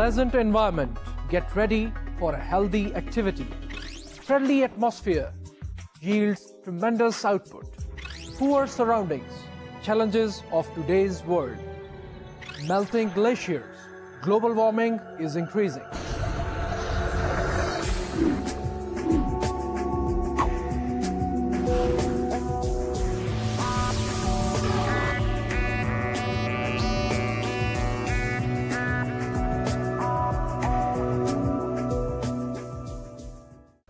pleasant environment. Get ready for a healthy activity. Friendly atmosphere yields tremendous output. Poor surroundings, challenges of today's world. Melting glaciers, global warming is increasing.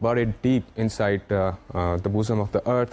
buried deep inside the bosom of the earth।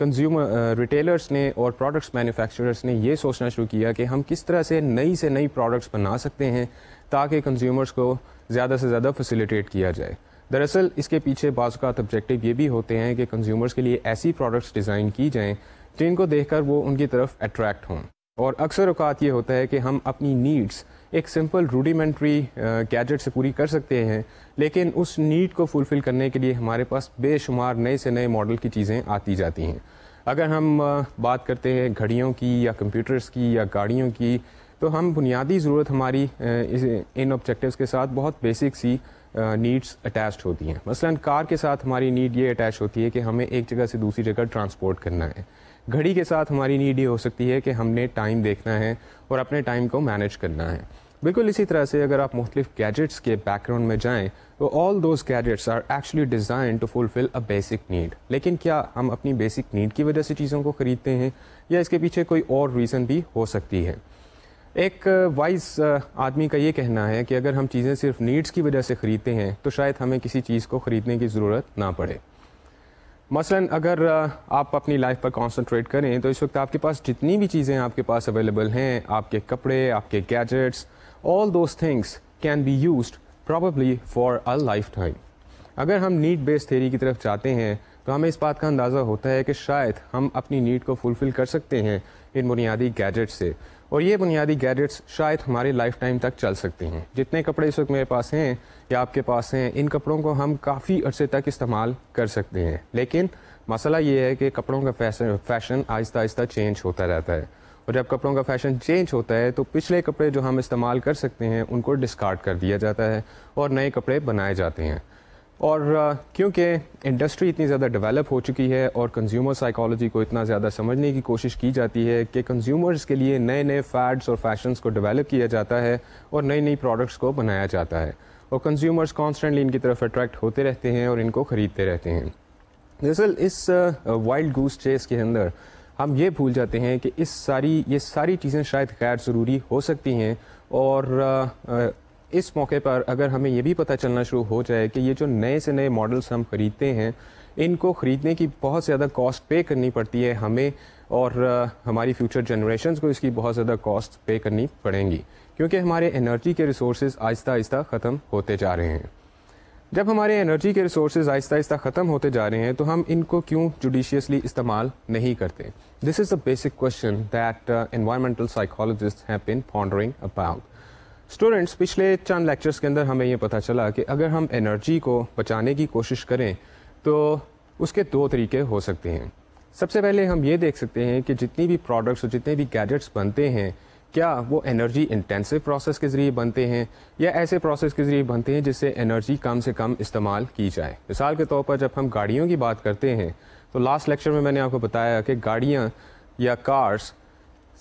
Retailers نے اور products manufacturers نے یہ سوچنا شروع کیا کہ ہم کس طرح سے نئی پروڈکٹس بنا سکتے ہیں تاکہ کنزیومرس کو زیادہ سے زیادہ فیسیلیٹیٹ کیا جائے. دراصل اس کے پیچھے بعض اوقات آبجیکٹیو یہ بھی ہوتے ہیں کہ کنزیومرس کے لیے ایسی پروڈکٹس ڈیزائن کی جائیں جن کو دیکھ کر وہ ان کی طرف اٹریکٹ ہوں. اور اکثر اوقات یہ ہوتا ہے کہ ہم اپنی نیڈس ایک سمپل روڈیمنٹری گیجٹ سے پوری کر سکتے ہیں, لیکن اس نیڈ کو فلفل کرنے کے لیے ہمارے پاس بے شمار نئے سے نئے ماڈل کی چیزیں آتی جاتی ہیں. اگر ہم بات کرتے ہیں گھڑیوں کی یا کمپیوٹرز کی یا گاڑیوں کی, تو ہم بنیادی ضرورت ہماری ان آبجیکٹیوز کے ساتھ بہت بیسک سی نیڈس اٹیچڈ ہوتی ہیں. مثلا کار کے ساتھ ہماری نیڈ یہ اٹیچ ہوتی ہے کہ ہمیں ایک جگہ سے دوسری جگہ ٹرانسپورٹ کرنا ہے. گھڑی کے ساتھ ہماری نیڈ یہ ہو سکتی ہے کہ ہم نے ٹائم دیکھنا ہے اور اپنے ٹائم کو مینیج کرنا ہے. بالکل اسی طرح سے اگر آپ مختلف گیجٹس کے بیک گراؤنڈ میں جائیں تو all those gadgets are actually designed to fulfil a basic need. لیکن کیا ہم اپنی بیسک نیڈ کی وجہ سے چیزوں کو خریدتے ہیں یا اس کے پیچھے کوئی اور ریزن بھی ہو سکتی ہے؟ ایک وائز آدمی کا یہ کہنا ہے کہ اگر ہم چیزیں صرف نیڈس کی وجہ سے خریدتے ہیں تو شاید ہمیں کسی چیز کو خریدنے کی ضرورت نہ پڑے. مثلا اگر آپ اپنی لائف پر کانسنٹریٹ کریں تو اس وقت آپ کے پاس جتنی بھی چیزیں آپ کے پاس اویلیبل ہیں, آپ کے کپڑے, آپ کے gadgets, all those things can be used probably for a lifetime. اگر ہم نیڈ بیس تھیوری کی طرف جاتے ہیں تو ہمیں اس بات کا اندازہ ہوتا ہے کہ شاید ہم اپنی نیڈ کو فلفل کر سکتے ہیں ان بنیادی گیجٹس سے, اور یہ بنیادی گیجٹس شاید ہمارے لائف ٹائم تک چل سکتے ہیں. جتنے کپڑے اس وقت میرے پاس ہیں یا آپ کے پاس ہیں, ان کپڑوں کو ہم کافی عرصے تک استعمال کر سکتے ہیں. لیکن مسئلہ یہ ہے کہ کپڑوں کا فیشن آہستہ آہستہ چینج ہوتا رہتا ہے, اور جب کپڑوں کا فیشن چینج ہوتا ہے تو پچھلے کپڑے جو ہم استعمال کر سکتے ہیں ان کو ڈسکارڈ کر دیا جاتا ہے اور نئے کپڑے بنائے جاتے ہیں. اور کیونکہ انڈسٹری اتنی زیادہ ڈیولپ ہو چکی ہے اور کنزیومر سائیکالوجی کو اتنا زیادہ سمجھنے کی کوشش کی جاتی ہے کہ کنزیومرز کے لیے نئے فیڈس اور فیشنز کو ڈیولپ کیا جاتا ہے اور نئی پروڈکٹس کو بنایا جاتا ہے, اور کنزیومرز کانسٹنٹلی ان کی طرف اٹریکٹ ہوتے رہتے ہیں اور ان کو خریدتے رہتے ہیں. دراصل اس وائلڈ گوس چیس کے اندر ہم یہ بھول جاتے ہیں کہ یہ ساری چیزیں شاید غیر ضروری ہو سکتی ہیں, اور اس موقع پر اگر ہمیں یہ بھی پتہ چلنا شروع ہو جائے کہ یہ جو نئے سے نئے ماڈلس ہم خریدتے ہیں ان کو خریدنے کی بہت زیادہ کاسٹ پے کرنی پڑتی ہے ہمیں, اور ہماری فیوچر جنریشنز کو اس کی بہت زیادہ کاسٹ پے کرنی پڑیں گی, کیونکہ ہمارے انرجی کے ریسورسز آہستہ آہستہ ختم ہوتے جا رہے ہیں. جب ہمارے انرجی کے ریسورسز آہستہ آہستہ ختم ہوتے جا رہے ہیں تو ہم ان کو کیوں جوڈیشیسلی استعمال نہیں کرتے؟ This is a basic question that environmental psychologist have been pondering about. Students, پچھلے چند لیکچرز کے اندر ہمیں یہ پتہ چلا کہ اگر ہم انرجی کو بچانے کی کوشش کریں تو اس کے دو طریقے ہو سکتے ہیں. سب سے پہلے ہم یہ دیکھ سکتے ہیں کہ جتنی بھی پروڈکٹس اور جتنے بھی گیجٹس بنتے ہیں کیا وہ انرجی انٹینسو پروسیس کے ذریعے بنتے ہیں یا ایسے پروسیس کے ذریعے بنتے ہیں جس سے انرجی کم سے کم استعمال کی جائے. مثال کے طور پر جب ہم گاڑیوں کی بات کرتے ہیں تو لاسٹ لیکچر میں نے آپ کو بتایا کہ گاڑیاں یا کارز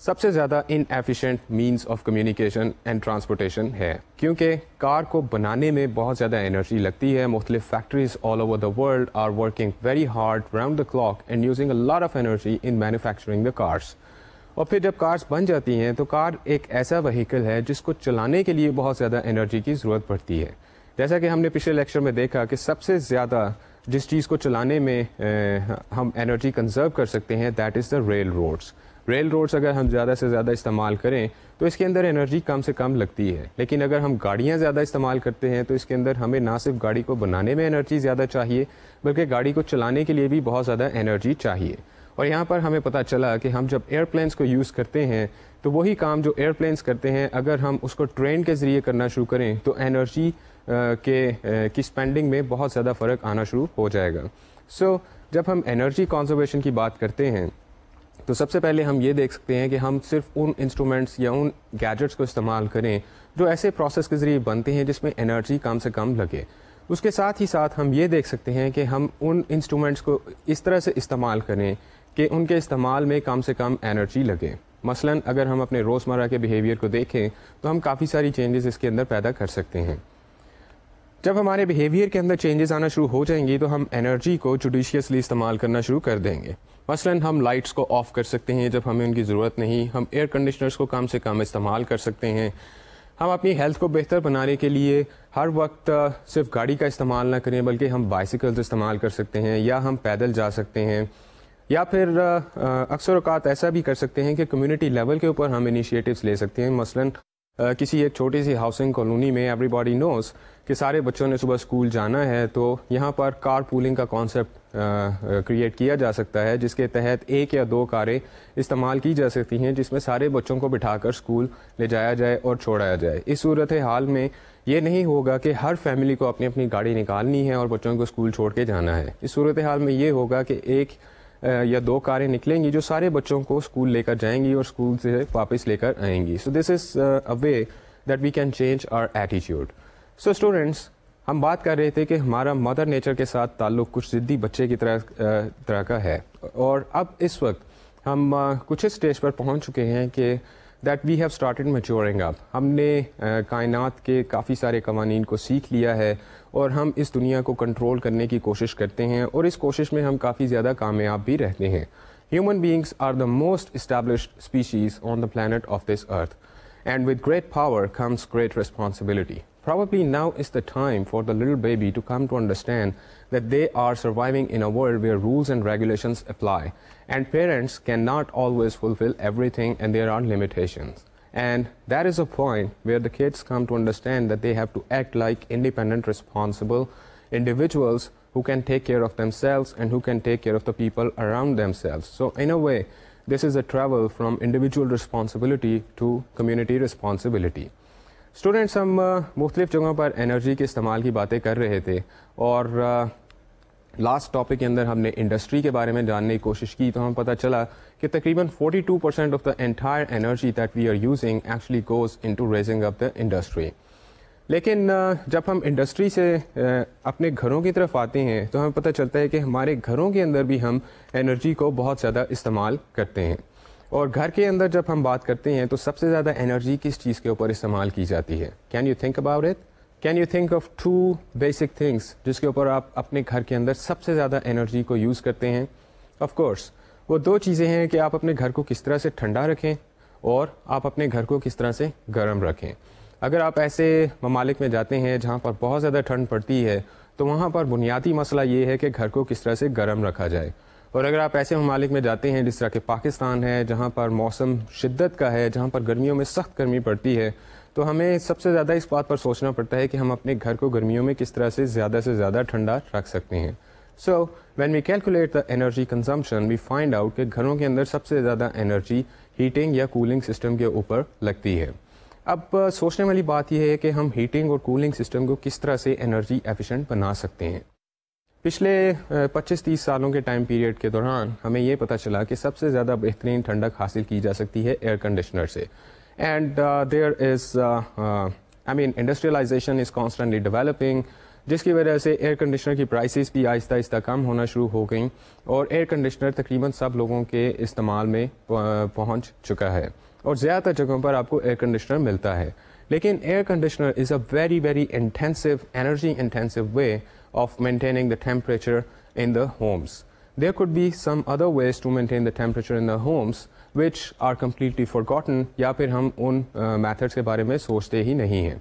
سب سے زیادہ inefficient means of communication and transportation ہے, کیونکہ کار کو بنانے میں بہت زیادہ انرجی لگتی ہے. مختلف factories all over the world are working very hard round the clock and using a lot of energy in manufacturing the cars. اور پھر جب کارس بن جاتی ہیں تو کار ایک ایسا وہیکل ہے جس کو چلانے کے لیے بہت زیادہ انرجی کی ضرورت پڑتی ہے. جیسا کہ ہم نے پچھلے لیکچر میں دیکھا کہ سب سے زیادہ جس چیز کو چلانے میں ہم انرجی کنزرو کر سکتے ہیں that is the railroads. Railroads اگر ہم زیادہ سے زیادہ استعمال کریں تو اس کے اندر انرجی کم سے کم لگتی ہے, لیکن اگر ہم گاڑیاں زیادہ استعمال کرتے ہیں تو اس کے اندر ہمیں نہ صرف گاڑی کو بنانے میں انرجی زیادہ چاہیے بلکہ گاڑی کو چلانے کے لیے بھی بہت زیادہ انرجی چاہیے. اور یہاں پر ہمیں پتہ چلا کہ ہم جب ایئر پلینس کو یوز کرتے ہیں تو وہی کام جو ایئر پلینس کرتے ہیں اگر ہم اس کو ٹرین کے ذریعے کرنا شروع کریں تو انرجی کی اسپینڈنگ میں بہت زیادہ فرق آنا شروع ہو جائے گا. سو جب ہم انرجی کنزرویشن کی بات کرتے ہیں تو سب سے پہلے ہم یہ دیکھ سکتے ہیں کہ ہم صرف ان انسٹرومنٹس یا ان گیجٹس کو استعمال کریں جو ایسے پروسیس کے ذریعے بنتے ہیں جس میں انرجی کم سے کم لگے. اس کے ساتھ ہی ساتھ ہم یہ دیکھ سکتے ہیں کہ ہم ان انسٹرومنٹس کو اس طرح سے استعمال کریں کہ ان کے استعمال میں کم سے کم انرجی لگے. مثلا اگر ہم اپنے روزمرہ کے بیہیویئر کو دیکھیں تو ہم کافی ساری چینجز اس کے اندر پیدا کر سکتے ہیں. جب ہمارے بیہیویئر کے اندر چینجز آنا شروع ہو جائیں گی تو ہم انرجی کو جوڈیشیسلی استعمال کرنا شروع کر دیں گے. مثلا ہم لائٹس کو آف کر سکتے ہیں جب ہمیں ان کی ضرورت نہیں, ہم ایئر کنڈیشنرز کو کم سے کم استعمال کر سکتے ہیں, ہم اپنی ہیلتھ کو بہتر بنانے کے لیے ہر وقت صرف گاڑی کا استعمال نہ کریں بلکہ ہم بائسیکلز استعمال کر سکتے ہیں یا ہم پیدل جا سکتے ہیں. یا پھر اکثر اوقات ایسا بھی کر سکتے ہیں کہ کمیونٹی لیول کے اوپر ہم انیشیٹوز لے سکتے ہیں. مثلاً کسی ایک چھوٹی سی ہاؤسنگ کالونی میں ایوری باڈی نوز کہ سارے بچوں نے صبح اسکول جانا ہے, تو یہاں پر کار پولنگ کا کانسیپٹ کریٹ کیا جا سکتا ہے, جس کے تحت 1 یا 2 کاریں استعمال کی جا سکتی ہیں, جس میں سارے بچوں کو بٹھا کر اسکول لے جایا جائے اور چھوڑایا جائے. اس صورت حال میں یہ نہیں ہوگا کہ ہر فیملی کو اپنی اپنی گاڑی نکالنی ہے اور بچوں کو اسکول چھوڑ کے جانا ہے. اس صورت حال میں یہ ہوگا کہ 1 یا 2 کاریں نکلیں گی جو سارے بچوں کو اسکول لے کر جائیں گی اور اسکول سے واپس لے کر آئیں گی. So this is a way that we can change our attitude. So students, ہم بات کر رہے تھے کہ ہمارا مدر نیچر کے ساتھ تعلق کچھ ضدی بچے کی طرح کا ہے, اور اب اس وقت ہم کچھ اسٹیج پر پہنچ چکے ہیں کہ that we have started maturing up. ہم نے کائنات کے کافی سارے قوانین کو سیکھ لیا ہے اور ہم اس دنیا کو کنٹرول کرنے کی کوشش کرتے ہیں, اور اس کوشش میں ہم کافی زیادہ کامیاب بھی رہتے ہیں. Human beings are the most established species on the planet of this earth, and with great power comes great responsibility. Probably now is the time for the little baby to come to understand that they are surviving in a world where rules and regulations apply, and parents cannot always fulfill everything and there are limitations. And that is a point where the kids come to understand that they have to act like independent, responsible individuals who can take care of themselves and who can take care of the people around themselves. So in a way, this is a travel from individual responsibility to community responsibility. Students, ہم مختلف جگہوں پر energy کے استعمال کی باتیں کر رہے تھے, اور لاسٹ ٹاپک کے اندر ہم نے انڈسٹری کے بارے میں جاننے کی کوشش کی, تو ہمیں پتہ چلا کہ تقریباً 42% of the entire energy that we are using actually goes into raising up the industry. لیکن جب ہم انڈسٹری سے اپنے گھروں کی طرف آتے ہیں تو ہمیں پتہ چلتا ہے کہ ہمارے گھروں کے اندر بھی ہم انرجی کو بہت زیادہ استعمال کرتے ہیں. اور گھر کے اندر جب ہم بات کرتے ہیں تو سب سے زیادہ انرجی کس چیز کے اوپر استعمال کی جاتی ہے؟ Can you think about it? Can you think of 2 basic things جس کے اوپر آپ اپنے گھر کے اندر سب سے زیادہ انرجی کو یوز کرتے ہیں؟ آف کورس وہ 2 چیزیں ہیں کہ آپ اپنے گھر کو کس طرح سے ٹھنڈا رکھیں اور آپ اپنے گھر کو کس طرح سے گرم رکھیں. اگر آپ ایسے ممالک میں جاتے ہیں جہاں پر بہت زیادہ ٹھنڈ پڑتی ہے تو وہاں پر بنیادی مسئلہ یہ ہے کہ گھر کو کس طرح سے گرم رکھا جائے. اور اگر آپ ایسے ممالک میں جاتے ہیں جس طرح کہ پاکستان ہے, جہاں پر موسم شدت کا ہے, جہاں پر گرمیوں میں سخت گرمی پڑتی ہے, تو ہمیں سب سے زیادہ اس بات پر سوچنا پڑتا ہے کہ ہم اپنے گھر کو گرمیوں میں کس طرح سے زیادہ ٹھنڈا رکھ سکتے ہیں. So when we calculate the energy consumption we find out کہ گھروں کے اندر سب سے زیادہ انرجی ہیٹنگ یا کولنگ سسٹم کے اوپر لگتی ہے. اب سوچنے والی بات یہ ہے کہ ہم ہیٹنگ اور کولنگ سسٹم کو کس طرح سے انرجی ایفیشینٹ بنا سکتے ہیں. پچھلے 25-30 سالوں کے ٹائم پیریڈ کے دوران ہمیں یہ پتہ چلا کہ سب سے زیادہ بہترین ٹھنڈک حاصل کی جا سکتی ہے ایئر کنڈیشنر سے. And there is industrialization is constantly developing, جس کی وجہ سے ایئر کنڈیشنر کی پرائسز بھی آہستہ آہستہ کم ہونا شروع ہو گئیں, اور ایئر کنڈیشنر تقریباً سب لوگوں کے استعمال میں پہنچ چکا ہے, اور زیادہ تر جگہوں پر آپ کو ایئر کنڈیشنر ملتا ہے. لیکن air conditioner is a very intensive, energy intensive way of maintaining the temperature in the homes. There could be some other ways to maintain the temperature in the homes which are completely forgotten, یا پھر ہم ان methods کے بارے میں سوچتے ہی نہیں ہیں.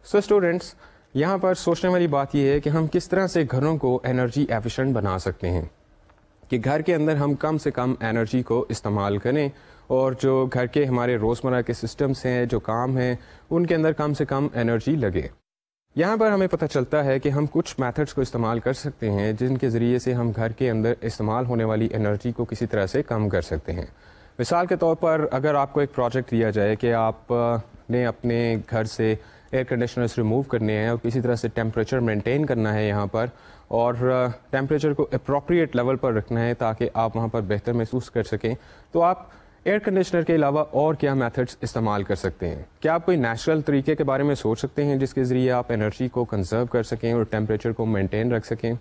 So students, یہاں پر سوچنے والی بات یہ ہے کہ ہم کس طرح سے گھروں کو انرجی ایفیشینٹ بنا سکتے ہیں, کہ گھر کے اندر ہم کم سے کم انرجی کو استعمال کریں, اور جو گھر کے ہمارے روزمرہ کے سسٹمس ہیں, جو کام ہیں, ان کے اندر کم سے کم انرجی لگے. یہاں پر ہمیں پتہ چلتا ہے کہ ہم کچھ میتھڈس کو استعمال کر سکتے ہیں جن کے ذریعے سے ہم گھر کے اندر استعمال ہونے والی انرجی کو کسی طرح سے کم کر سکتے ہیں. مثال کے طور پر اگر آپ کو ایک پروجیکٹ دیا جائے کہ آپ نے اپنے گھر سے ایئر کنڈیشنرز ریموو کرنے ہیں اور کسی طرح سے ٹیمپریچر مینٹین کرنا ہے یہاں پر, اور ٹیمپریچر کو اپروپریٹ لیول پر رکھنا ہے تاکہ آپ وہاں پر بہتر محسوس کر سکیں, تو آپ ایئر کنڈیشنر کے علاوہ اور کیا میتھڈس استعمال کر سکتے ہیں؟ کیا آپ کوئی نیچرل طریقے کے بارے میں سوچ سکتے ہیں جس کے ذریعے آپ انرجی کو کنزرو کر سکیں اور ٹیمپریچر کو مینٹین رکھ سکیں؟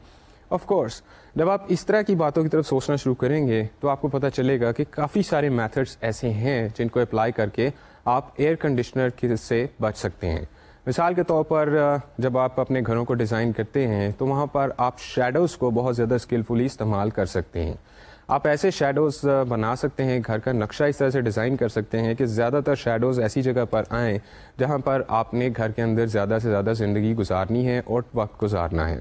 آف کورس جب آپ اس طرح کی باتوں کی طرف سوچنا شروع کریں گے تو آپ کو پتہ چلے گا کہ کافی سارے میتھڈس ایسے ہیں جن کو اپلائی کر کے آپ ایئر کنڈیشنر سے بچ سکتے ہیں. مثال کے طور پر جب آپ اپنے گھروں کو ڈیزائن کرتے ہیں تو وہاں پر آپ شیڈوز کو بہت زیادہ اسکلفلی استعمال کر سکتے ہیں. آپ ایسے شیڈوز بنا سکتے ہیں, گھر کا نقشہ اس طرح سے ڈیزائن کر سکتے ہیں کہ زیادہ تر شیڈوز ایسی جگہ پر آئیں جہاں پر آپ نے گھر کے اندر زیادہ سے زیادہ زندگی گزارنی ہے اور وقت گزارنا ہے.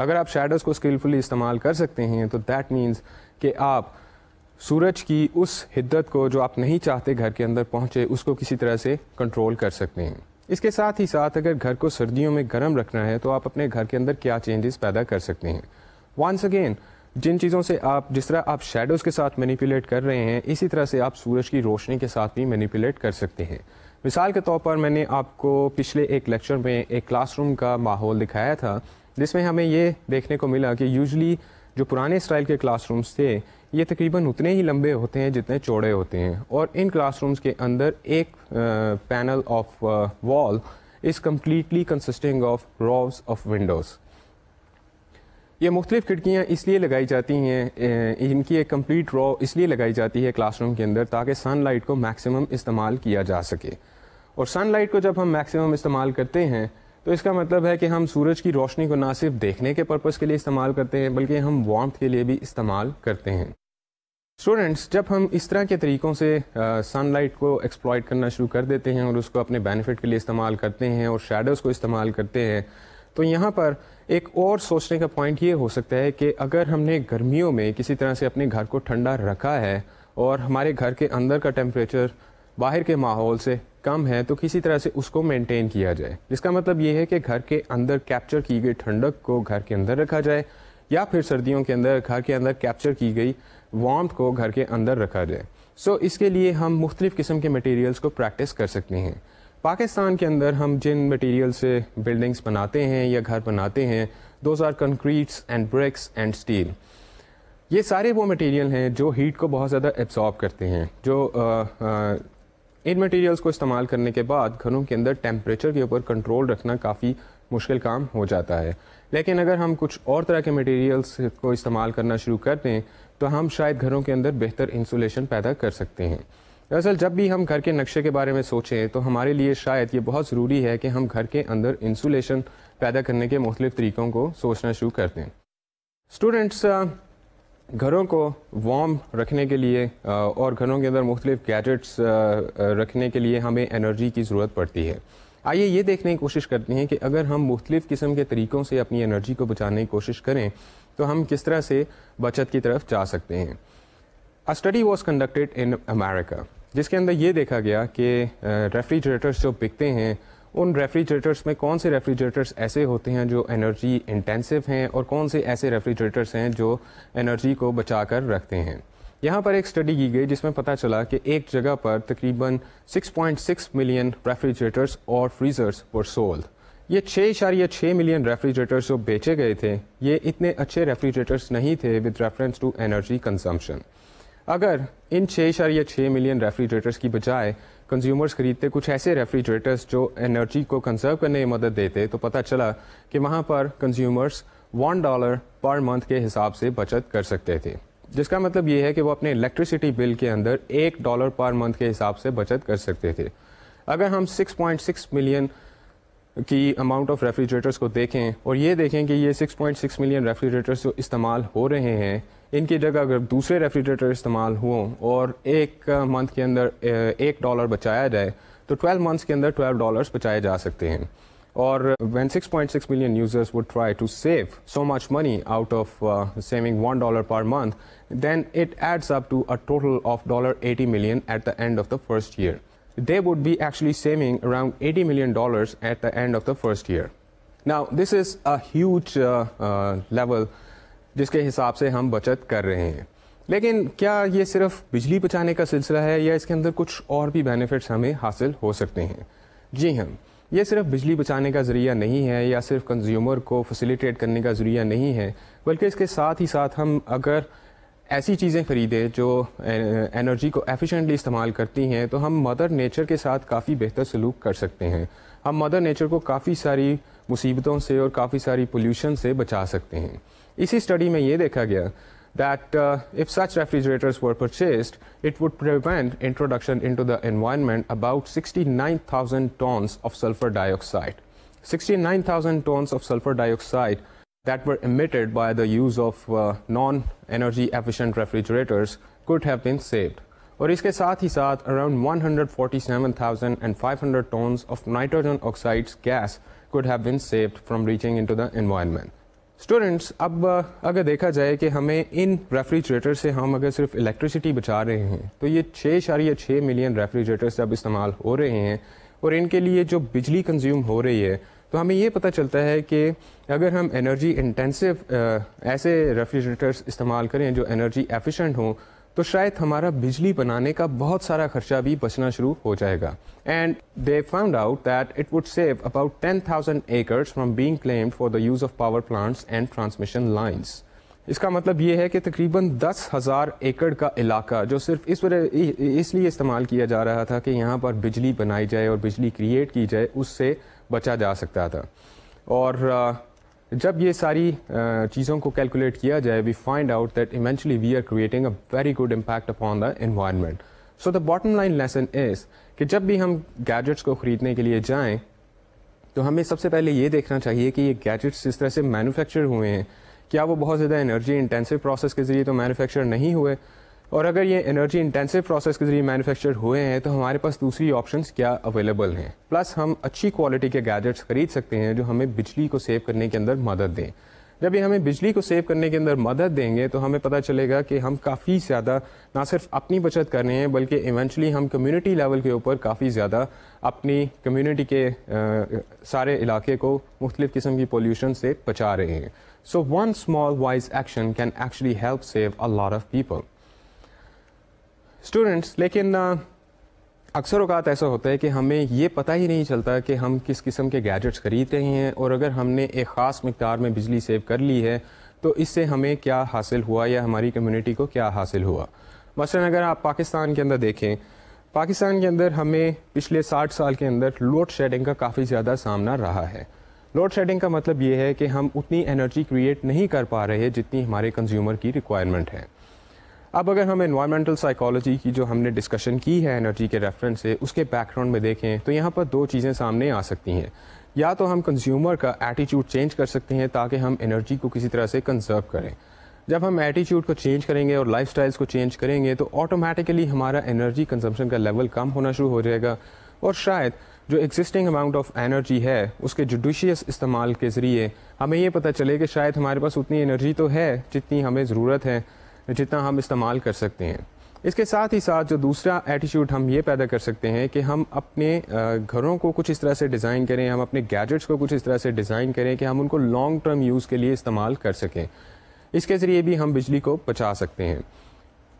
اگر آپ شیڈوز کو اسکلفلی استعمال کر سکتے ہیں تو دیٹ مینس کہ آپ سورج کی اس حدت کو جو آپ نہیں چاہتے گھر کے اندر پہنچے اس کو کسی طرح سے کنٹرول کر سکتے ہیں. اس کے ساتھ ہی ساتھ اگر گھر کو سردیوں میں گرم رکھنا ہے تو آپ اپنے گھر کے اندر کیا چینجز پیدا کر سکتے ہیں. وانس اگین جن چیزوں سے آپ جس طرح آپ شیڈوز کے ساتھ مینیپولیٹ کر رہے ہیں اسی طرح سے آپ سورج کی روشنی کے ساتھ بھی مینیپولیٹ کر سکتے ہیں. مثال کے طور پر میں نے آپ کو پچھلے ایک لیکچر میں ایک کلاس روم کا ماحول دکھایا تھا جس میں ہمیں یہ دیکھنے کو ملا کہ یوزلی جو پرانے اسٹائل کے کلاس رومز تھے یہ تقریباً اتنے ہی لمبے ہوتے ہیں جتنے چوڑے ہوتے ہیں, اور ان کلاس رومز کے اندر ایک panel of wall is completely consisting of rows of windows. یہ مختلف کھڑکیاں اس لیے لگائی جاتی ہیں, ان کی ایک کمپلیٹ رو اس لیے لگائی جاتی ہے کلاس روم کے اندر تاکہ سن لائٹ کو میکسیمم استعمال کیا جا سکے. اور سن لائٹ کو جب ہم میکسیمم استعمال کرتے ہیں تو اس کا مطلب ہے کہ ہم سورج کی روشنی کو نہ صرف دیکھنے کے پرپس کے لیے استعمال کرتے ہیں بلکہ ہم وارمتھ کے لیے بھی استعمال کرتے ہیں. اسٹوڈنٹس, جب ہم اس طرح کے طریقوں سے سن لائٹ کو ایکسپلائٹ کرنا شروع کر دیتے ہیں اور اس کو اپنے بینیفٹ کے لیے استعمال کرتے ہیں اور شیڈوز کو استعمال کرتے ہیں تو یہاں پر ایک اور سوچنے کا پوائنٹ یہ ہو سکتا ہے کہ اگر ہم نے گرمیوں میں کسی طرح سے اپنے گھر کو ٹھنڈا رکھا ہے اور ہمارے گھر کے اندر کا ٹیمپریچر باہر کے ماحول سے کم ہے تو کسی طرح سے اس کو مینٹین کیا جائے, جس کا مطلب یہ ہے کہ گھر کے اندر کیپچر کی گئی ٹھنڈک کو گھر کے اندر رکھا جائے یا پھر سردیوں کے اندر گھر کے اندر کیپچر کی گئی وارمتھ کو گھر کے اندر رکھا جائے. سو اس کے لیے ہم مختلف قسم کے مٹیریلز کو پریکٹس کر سکتے ہیں. پاکستان کے اندر ہم جن مٹیریل سے بلڈنگز بناتے ہیں یا گھر بناتے ہیں those are concretes and bricks and steel. یہ سارے وہ مٹیریل ہیں جو ہیٹ کو بہت زیادہ ایبزارب کرتے ہیں, جو ان مٹیریلز کو استعمال کرنے کے بعد گھروں کے اندر ٹیمپریچر کے اوپر کنٹرول رکھنا کافی مشکل کام ہو جاتا ہے. لیکن اگر ہم کچھ اور طرح کے مٹیریلز کو استعمال کرنا شروع کر دیں تو ہم شاید گھروں کے اندر بہتر انسولیشن پیدا کر سکتے ہیں. دراصل جب بھی ہم گھر کے نقشے کے بارے میں سوچیں تو ہمارے لیے شاید یہ بہت ضروری ہے کہ ہم گھر کے اندر انسولیشن پیدا کرنے کے مختلف طریقوں کو سوچنا شروع کر دیں. اسٹوڈنٹس, گھروں کو وارم رکھنے کے لیے اور گھروں کے اندر مختلف گیجٹس رکھنے کے لیے ہمیں انرجی کی ضرورت پڑتی ہے. آئیے یہ دیکھنے کی کوشش کرتے ہیں کہ اگر ہم مختلف قسم کے طریقوں سے اپنی انرجی کو بچانے کی کوشش کریں تو ہم کس طرح سے بچت کی طرف جا سکتے ہیں. A study was conducted in America جس کے اندر یہ دیکھا گیا کہ ریفریجریٹرس جو بکتے ہیں ان ریفریجریٹرس میں کون سے ریفریجریٹرس ایسے ہوتے ہیں جو انرجی انٹینسو ہیں اور کون سے ایسے ریفریجریٹرس ہیں جو انرجی کو بچا کر رکھتے ہیں. یہاں پر ایک اسٹڈی کی گئی جس میں پتہ چلا کہ ایک جگہ پر تقریباً 6.6 ملین ریفریجریٹرس اور فریزرس ور سولڈ. یہ 6.6 ملین ریفریجریٹرس جو بیچے گئے تھے یہ اتنے اچھے ریفریجریٹرس نہیں تھے with reference to energy consumption. اگر ان 6.6 ملین ریفریجریٹرس کی بجائے کنزیومرز خریدتے کچھ ایسے ریفریجریٹرس جو انرجی کو کنزرو کرنے میں مدد دیتے تو پتہ چلا کہ وہاں پر کنزیومرز $1 پر منتھ کے حساب سے بچت کر سکتے تھے, جس کا مطلب یہ ہے کہ وہ اپنے الیکٹریسٹی بل کے اندر $1 پر منتھ کے حساب سے بچت کر سکتے تھے. اگر ہم 6.6 ملین کی اماؤنٹ آف ریفریجریٹرس کو دیکھیں اور یہ دیکھیں کہ یہ 6.6 ملین ریفریجریٹرس جو استعمال ہو رہے ہیں ان کی جگہ اگر دوسرے ریفریجریٹر استعمال ہوں اور ایک منتھ کے اندر $1 بچایا جائے تو 12 منتھس کے اندر $12 بچائے جا سکتے ہیں. اور when 6.6 million users would try to save so much money out of saving $1 per month, then it adds up to a total of $80 million at the end of the first year. They would be actually saving around $80 million at the end of the first year. Now, this is a huge level جس کے حساب سے ہم بچت کر رہے ہیں. لیکن کیا یہ صرف بجلی بچانے کا سلسلہ ہے یا اس کے اندر کچھ اور بھی بینیفٹس ہمیں حاصل ہو سکتے ہیں؟ جی ہاں, یہ صرف بجلی بچانے کا ذریعہ نہیں ہے یا صرف کنزیومر کو فیسیلیٹیٹ کرنے کا ذریعہ نہیں ہے, بلکہ اس کے ساتھ ہی ساتھ ہم اگر ایسی چیزیں خریدیں جو انرجی کو ایفیشینٹلی استعمال کرتی ہیں تو ہم مدر نیچر کے ساتھ کافی بہتر سلوک کر سکتے ہیں. ہم مدر نیچر کو کافی ساری مصیبتوں سے اور کافی ساری پولیوشن سے بچا سکتے ہیں. اسی اسٹڈی میں یہ دیکھا گیا that if such refrigerators were purchased, it would prevent introduction into the environment about 69,000 tons of sulfur dioxide. 69,000 tons of sulfur dioxide that were emitted by the use of non-energy efficient refrigerators could have been saved. اور اس کے ساتھ ہی ساتھ around 147,500 tons of nitrogen oxides gas could have been saved from reaching into the environment. Students اب اگر دیکھا جائے کہ ہمیں ان ریفریجریٹر سے ہم اگر صرف الیکٹریسٹی بچا رہے ہیں تو یہ 6.6 ملین ریفریجریٹرس جب استعمال ہو رہے ہیں اور ان کے لیے جو بجلی کنزیوم ہو رہی ہے تو ہمیں یہ پتہ چلتا ہے کہ اگر ہم انرجی انٹینسو ایسے ریفریجریٹرس استعمال کریں جو انرجی ایفیشینٹ ہوں تو شاید ہمارا بجلی بنانے کا بہت سارا خرچہ بھی بچنا شروع ہو جائے گا. And they found out that it would save about 10,000 acres from being claimed for the use of power plants and transmission lines. اس کا مطلب یہ ہے کہ تقریباً 10,000 ایکڑ کا علاقہ جو صرف اس لیے استعمال کیا جا رہا تھا کہ یہاں پر بجلی بنائی جائے اور بجلی کریٹ کی جائے اس سے بچا جا سکتا تھا. اور جب یہ ساری چیزوں کو کیلکولیٹ کیا جائے we find out that eventually we are creating a very good impact upon the environment. So the bottom line lesson is کہ جب بھی ہم گیجٹس کو خریدنے کے لیے جائیں تو ہمیں سب سے پہلے یہ دیکھنا چاہیے کہ یہ گیجٹس جس طرح سے مینوفیکچر ہوئے ہیں کیا وہ بہت زیادہ انرجی انٹینسو پروسیس کے ذریعے تو مینوفیکچر نہیں ہوئے, اور اگر یہ انرجی انٹینسو پروسیس کے ذریعے مینوفیکچر ہوئے ہیں تو ہمارے پاس دوسری آپشنس کیا اویلیبل ہیں. پلس ہم اچھی کوالٹی کے گیجٹس خرید سکتے ہیں جو ہمیں بجلی کو سیو کرنے کے اندر مدد دیں. جب یہ ہمیں بجلی کو سیو کرنے کے اندر مدد دیں گے تو ہمیں پتہ چلے گا کہ ہم کافی زیادہ نہ صرف اپنی بچت کر رہے ہیں بلکہ ایونچولی ہم کمیونٹی لیول کے اوپر کافی زیادہ اپنی کمیونٹی کے سارے علاقے کو مختلف قسم کی پولیوشن سے بچا رہے ہیں. So one small wise action can actually help save a lot of people. Students لیکن اکثر اوقات ایسا ہوتا ہے کہ ہمیں یہ پتہ ہی نہیں چلتا کہ ہم کس قسم کے گیجٹس خرید رہے ہیں, اور اگر ہم نے ایک خاص مقدار میں بجلی سیو کر لی ہے تو اس سے ہمیں کیا حاصل ہوا یا ہماری کمیونٹی کو کیا حاصل ہوا. مثلاً اگر آپ پاکستان کے اندر دیکھیں, پاکستان کے اندر ہمیں پچھلے 60 سال کے اندر لوڈ شیڈنگ کا کافی زیادہ سامنا رہا ہے. لوڈ شیڈنگ کا مطلب یہ ہے کہ ہم اتنی انرجی کریٹ نہیں کر پا رہے جتنی ہمارے کنزیومر کی ریکوائرمنٹ ہے. اب اگر ہم انوائرمنٹل سائیکالوجی کی جو ہم نے ڈسکشن کی ہے انرجی کے ریفرنس سے اس کے بیک گراؤنڈ میں دیکھیں تو یہاں پر 2 چیزیں سامنے آ سکتی ہیں. یا تو ہم کنزیومر کا ایٹیٹیوڈ چینج کر سکتے ہیں تاکہ ہم انرجی کو کسی طرح سے کنزرو کریں. جب ہم ایٹیٹیوڈ کو چینج کریں گے اور لائف سٹائلز کو چینج کریں گے تو آٹومیٹیکلی ہمارا انرجی کنزمپشن کا لیول کم ہونا شروع ہو جائے گا, اور شاید جو ایگزسٹنگ اماؤنٹ آف انرجی ہے اس کے جوڈیشیس استعمال کے ذریعے ہمیں یہ پتہ چلے کہ شاید ہمارے پاس اتنی انرجی تو ہے جتنی ہمیں ضرورت ہے, جتنا ہم استعمال کر سکتے ہیں. اس کے ساتھ ہی ساتھ جو دوسرا ایٹیٹیوڈ ہم یہ پیدا کر سکتے ہیں کہ ہم اپنے گھروں کو کچھ اس طرح سے ڈیزائن کریں, ہم اپنے گیجٹس کو کچھ اس طرح سے ڈیزائن کریں کہ ہم ان کو لانگ ٹرم یوز کے لیے استعمال کر سکیں. اس کے ذریعے بھی ہم بجلی کو بچا سکتے ہیں.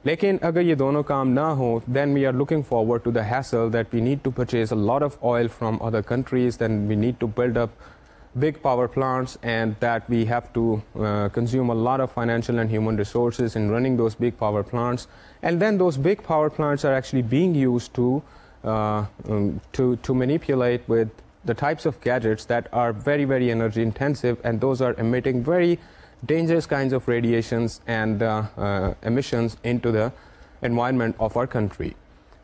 لیکن اگر یہ دونوں کام نہ ہوں then we are looking forward to the hassle that we need to purchase a lot of oil from other countries, then we need to build up big power plants, and that we have to consume a lot of financial and human resources in running those big power plants, and then those big power plants are actually being used to manipulate with the types of gadgets that are very, very energy intensive, and those are emitting very dangerous kinds of radiations and emissions into the environment of our country.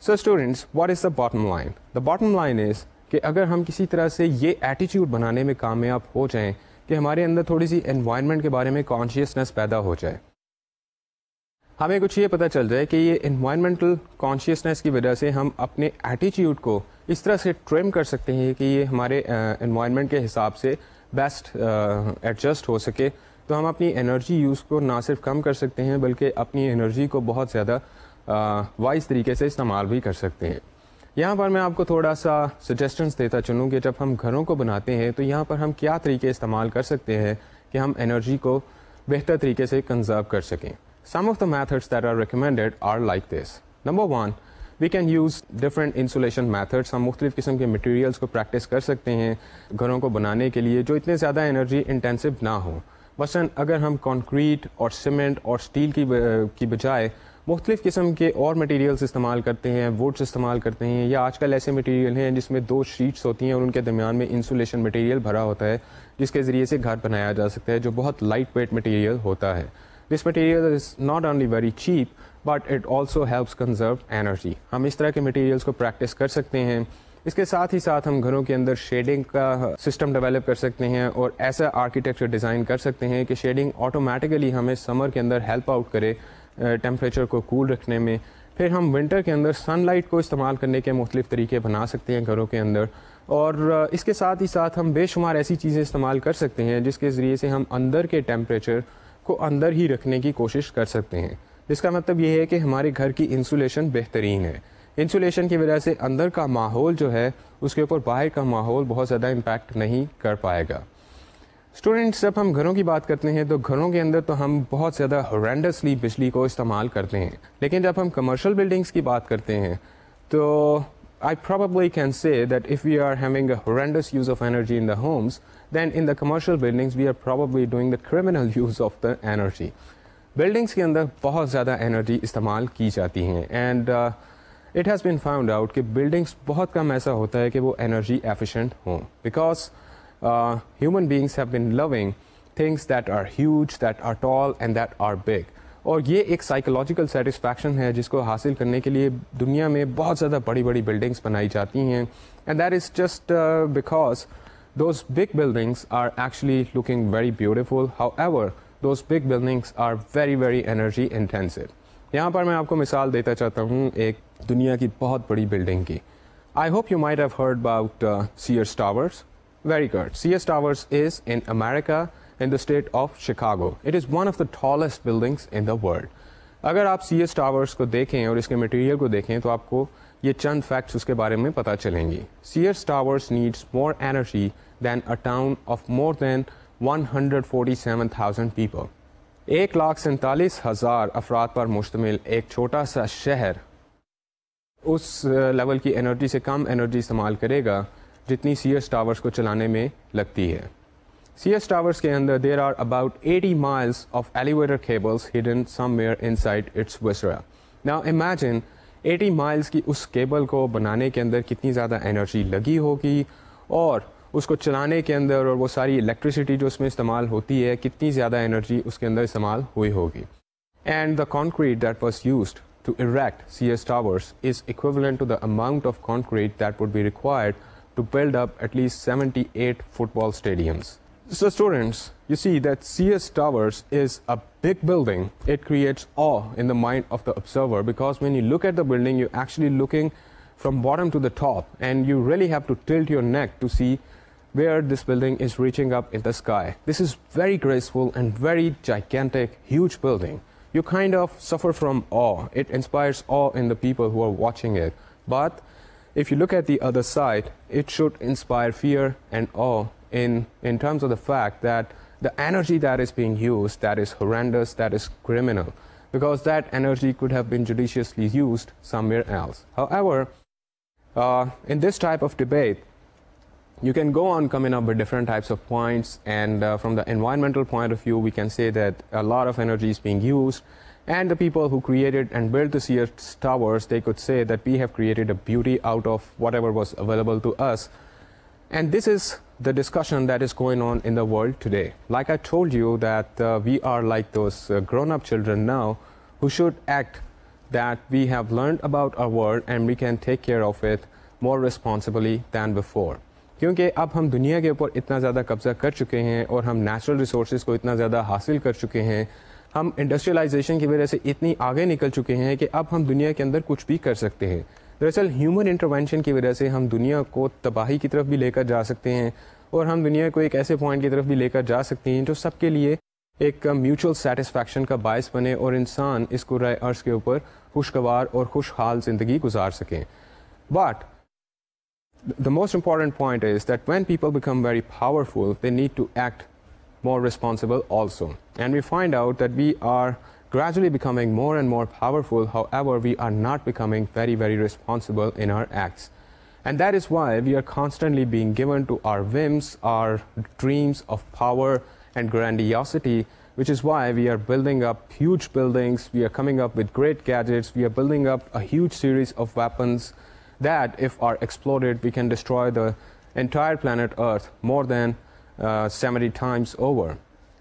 So students, what is the bottom line? The bottom line is کہ اگر ہم کسی طرح سے یہ attitude بنانے میں کامیاب ہو جائیں کہ ہمارے اندر تھوڑی سی انوائرمنٹ کے بارے میں کانشیسنس پیدا ہو جائے, ہمیں کچھ یہ پتہ چل جائے کہ یہ انوائرمنٹل کانشیسنس کی وجہ سے ہم اپنے ایٹیٹیوڈ کو اس طرح سے ٹرم کر سکتے ہیں کہ یہ ہمارے انوائرمنٹ کے حساب سے بیسٹ ایڈجسٹ ہو سکے, تو ہم اپنی انرجی یوز کو نہ صرف کم کر سکتے ہیں بلکہ اپنی انرجی کو بہت زیادہ وائز طریقے سے استعمال بھی کر سکتے ہیں. یہاں پر میں آپ کو تھوڑا سا سجیسٹنس دیتا چلوں کہ جب ہم گھروں کو بناتے ہیں تو یہاں پر ہم کیا طریقے استعمال کر سکتے ہیں کہ ہم انرجی کو بہتر طریقے سے کنزرو کر سکیں. Some of the methods that are recommended are like this. Number 1, we can use different insulation methods. ہم مختلف قسم کے مٹیریلس کو پریکٹس کر سکتے ہیں گھروں کو بنانے کے لیے جو اتنے زیادہ انرجی انٹینسو نہ ہوں. مثلاً اگر ہم کانکریٹ اور سیمنٹ اور اسٹیل کی بجائے مختلف قسم کے اور مٹیریلس استعمال کرتے ہیں, ووڈس استعمال کرتے ہیں, یا آج کل ایسے مٹیریل ہیں جس میں 2 شیٹس ہوتی ہیں اور ان کے درمیان میں انسولیشن مٹیریل بھرا ہوتا ہے جس کے ذریعے سے گھر بنایا جا سکتا ہے, جو بہت لائٹ ویٹ مٹیریل ہوتا ہے. This material is not only very cheap but it also helps conserve energy. ہم اس طرح کے مٹیریلس کو پریکٹس کر سکتے ہیں. اس کے ساتھ ہی ساتھ ہم گھروں کے اندر شیڈنگ کا سسٹم ڈیولپ کر سکتے ہیں اور ایسا آرکیٹیکچر ڈیزائن کر سکتے ہیں کہ شیڈنگ آٹومیٹیکلی ہمیں سمر کے اندر ہیلپ آؤٹ کرے ٹیمپریچر کو کول رکھنے میں. پھر ہم ونٹر کے اندر سن لائٹ کو استعمال کرنے کے مختلف طریقے بنا سکتے ہیں گھروں کے اندر. اور اس کے ساتھ ہی ساتھ ہم بے شمار ایسی چیزیں استعمال کر سکتے ہیں جس کے ذریعے سے ہم اندر کے ٹیمپریچر کو اندر ہی رکھنے کی کوشش کر سکتے ہیں، جس کا مطلب یہ ہے کہ ہمارے گھر کی انسولیشن بہترین ہے. انسولیشن کی وجہ سے اندر کا ماحول جو ہے اس کے اوپر باہر کا ماحول بہت زیادہ امپیکٹ نہیں کر پائے گا. اسٹوڈنٹس، جب ہم گھروں کی بات کرتے ہیں تو گھروں کے اندر تو ہم بہت زیادہ ہورینڈسلی بجلی کو استعمال کرتے ہیں، لیکن جب ہم کمرشل بلڈنگس کی بات کرتے ہیں تو I probably can say that if we are having a horrendous use of energy in the homes, then in the commercial buildings we are probably doing the criminal use of the energy. Buildings کے اندر بہت زیادہ energy استعمال کی جاتی ہیں and it has been found out کہ buildings بہت کم ایسا ہوتا ہے کہ وہ انرجی ایفیشینٹ ہوں because human beings have been loving things that are huge, that are tall and that are big. اور یہ ایک سائیکولوجیکل سیٹسفیکشن ہے جس کو حاصل کرنے کے لیے دنیا میں بہت زیادہ بڑی بڑی بلڈنگس بنائی جاتی ہیں and that is just because those big buildings are actually looking very beautiful. However those big buildings are very very energy intensive. یہاں پر میں آپ کو مثال دیتا چاہتا ہوں ایک دنیا کی بہت بڑی بلڈنگ کی. I hope you might have heard about Sears towers. Very good. CS Towers is in America, in the state of Chicago. It is one of the tallest buildings in the world. اگر آپ CS Towers کو دیکھیں اور اس کے material کو دیکھیں تو آپ کو یہ چند فیکٹس اس کے بارے میں پتہ چلیں گی. CS Towers needs more energy than a town of more than 147,000 people. 1,47,000 افراد پر مشتمل ایک چھوٹا سا شہر اس لیول کی انرجی سے کم انرجی استعمال کرے گا جتنی CS ٹاورس کو چلانے میں لگتی ہے. CS ٹاورس کے اندر there are about 80 miles of elevator cables hidden somewhere inside its viscera. Now imagine 80 miles کی اس کیبل کو بنانے کے اندر کتنی زیادہ انرجی لگی ہوگی اور اس کو چلانے کے اندر اور وہ ساری الیکٹریسٹی جو اس میں استعمال ہوتی ہے کتنی زیادہ انرجی اس کے اندر استعمال ہوئی ہوگی. And the concrete that was used to erect CS towers is equivalent to the amount of concrete that would be required to build up at least 78 football stadiums. So students, you see that CS Towers is a big building. It creates awe in the mind of the observer because when you look at the building, you're actually looking from bottom to the top and you really have to tilt your neck to see where this building is reaching up in the sky. This is very graceful and very gigantic, huge building. You kind of suffer from awe. It inspires awe in the people who are watching it. But if you look at the other side, it should inspire fear and awe in terms of the fact that the energy that is being used, that is horrendous, that is criminal, because that energy could have been judiciously used somewhere else. However, in this type of debate, you can go on coming up with different types of points, and from the environmental point of view, we can say that a lot of energy is being used. And the people who created and built the CS Towers, they could say that we have created a beauty out of whatever was available to us. And this is the discussion that is going on in the world today. Like I told you that we are like those grown-up children now who should act that we have learned about our world and we can take care of it more responsibly than before. کیونکہ اب ہم دنیا کے اوپر اتنا زیادہ قبضہ کر چکے ہیں اور ہم نیچرل ریسورسز کو اتنا زیادہ حاصل کر چکے ہیں، ہم انڈسٹریلائزیشن کی وجہ سے اتنی آگے نکل چکے ہیں کہ اب ہم دنیا کے اندر کچھ بھی کر سکتے ہیں. دراصل ہیومن انٹرونشن کی وجہ سے ہم دنیا کو تباہی کی طرف بھی لے کر جا سکتے ہیں اور ہم دنیا کو ایک ایسے پوائنٹ کی طرف بھی لے کر جا سکتے ہیں جو سب کے لیے ایک میوچل سیٹسفیکشن کا باعث بنے اور انسان اس کرۂ ارض کے اوپر خوشگوار اور خوشحال زندگی گزار سکیں. But the most important point is that when people become very powerful, they need to act more responsible also. And we find out that we are gradually becoming more and more powerful. However, we are not becoming very, very responsible in our acts. And that is why we are constantly being given to our whims, our dreams of power and grandiosity, which is why we are building up huge buildings, we are coming up with great gadgets, we are building up a huge series of weapons that if are exploded, we can destroy the entire planet Earth more than 70 times over.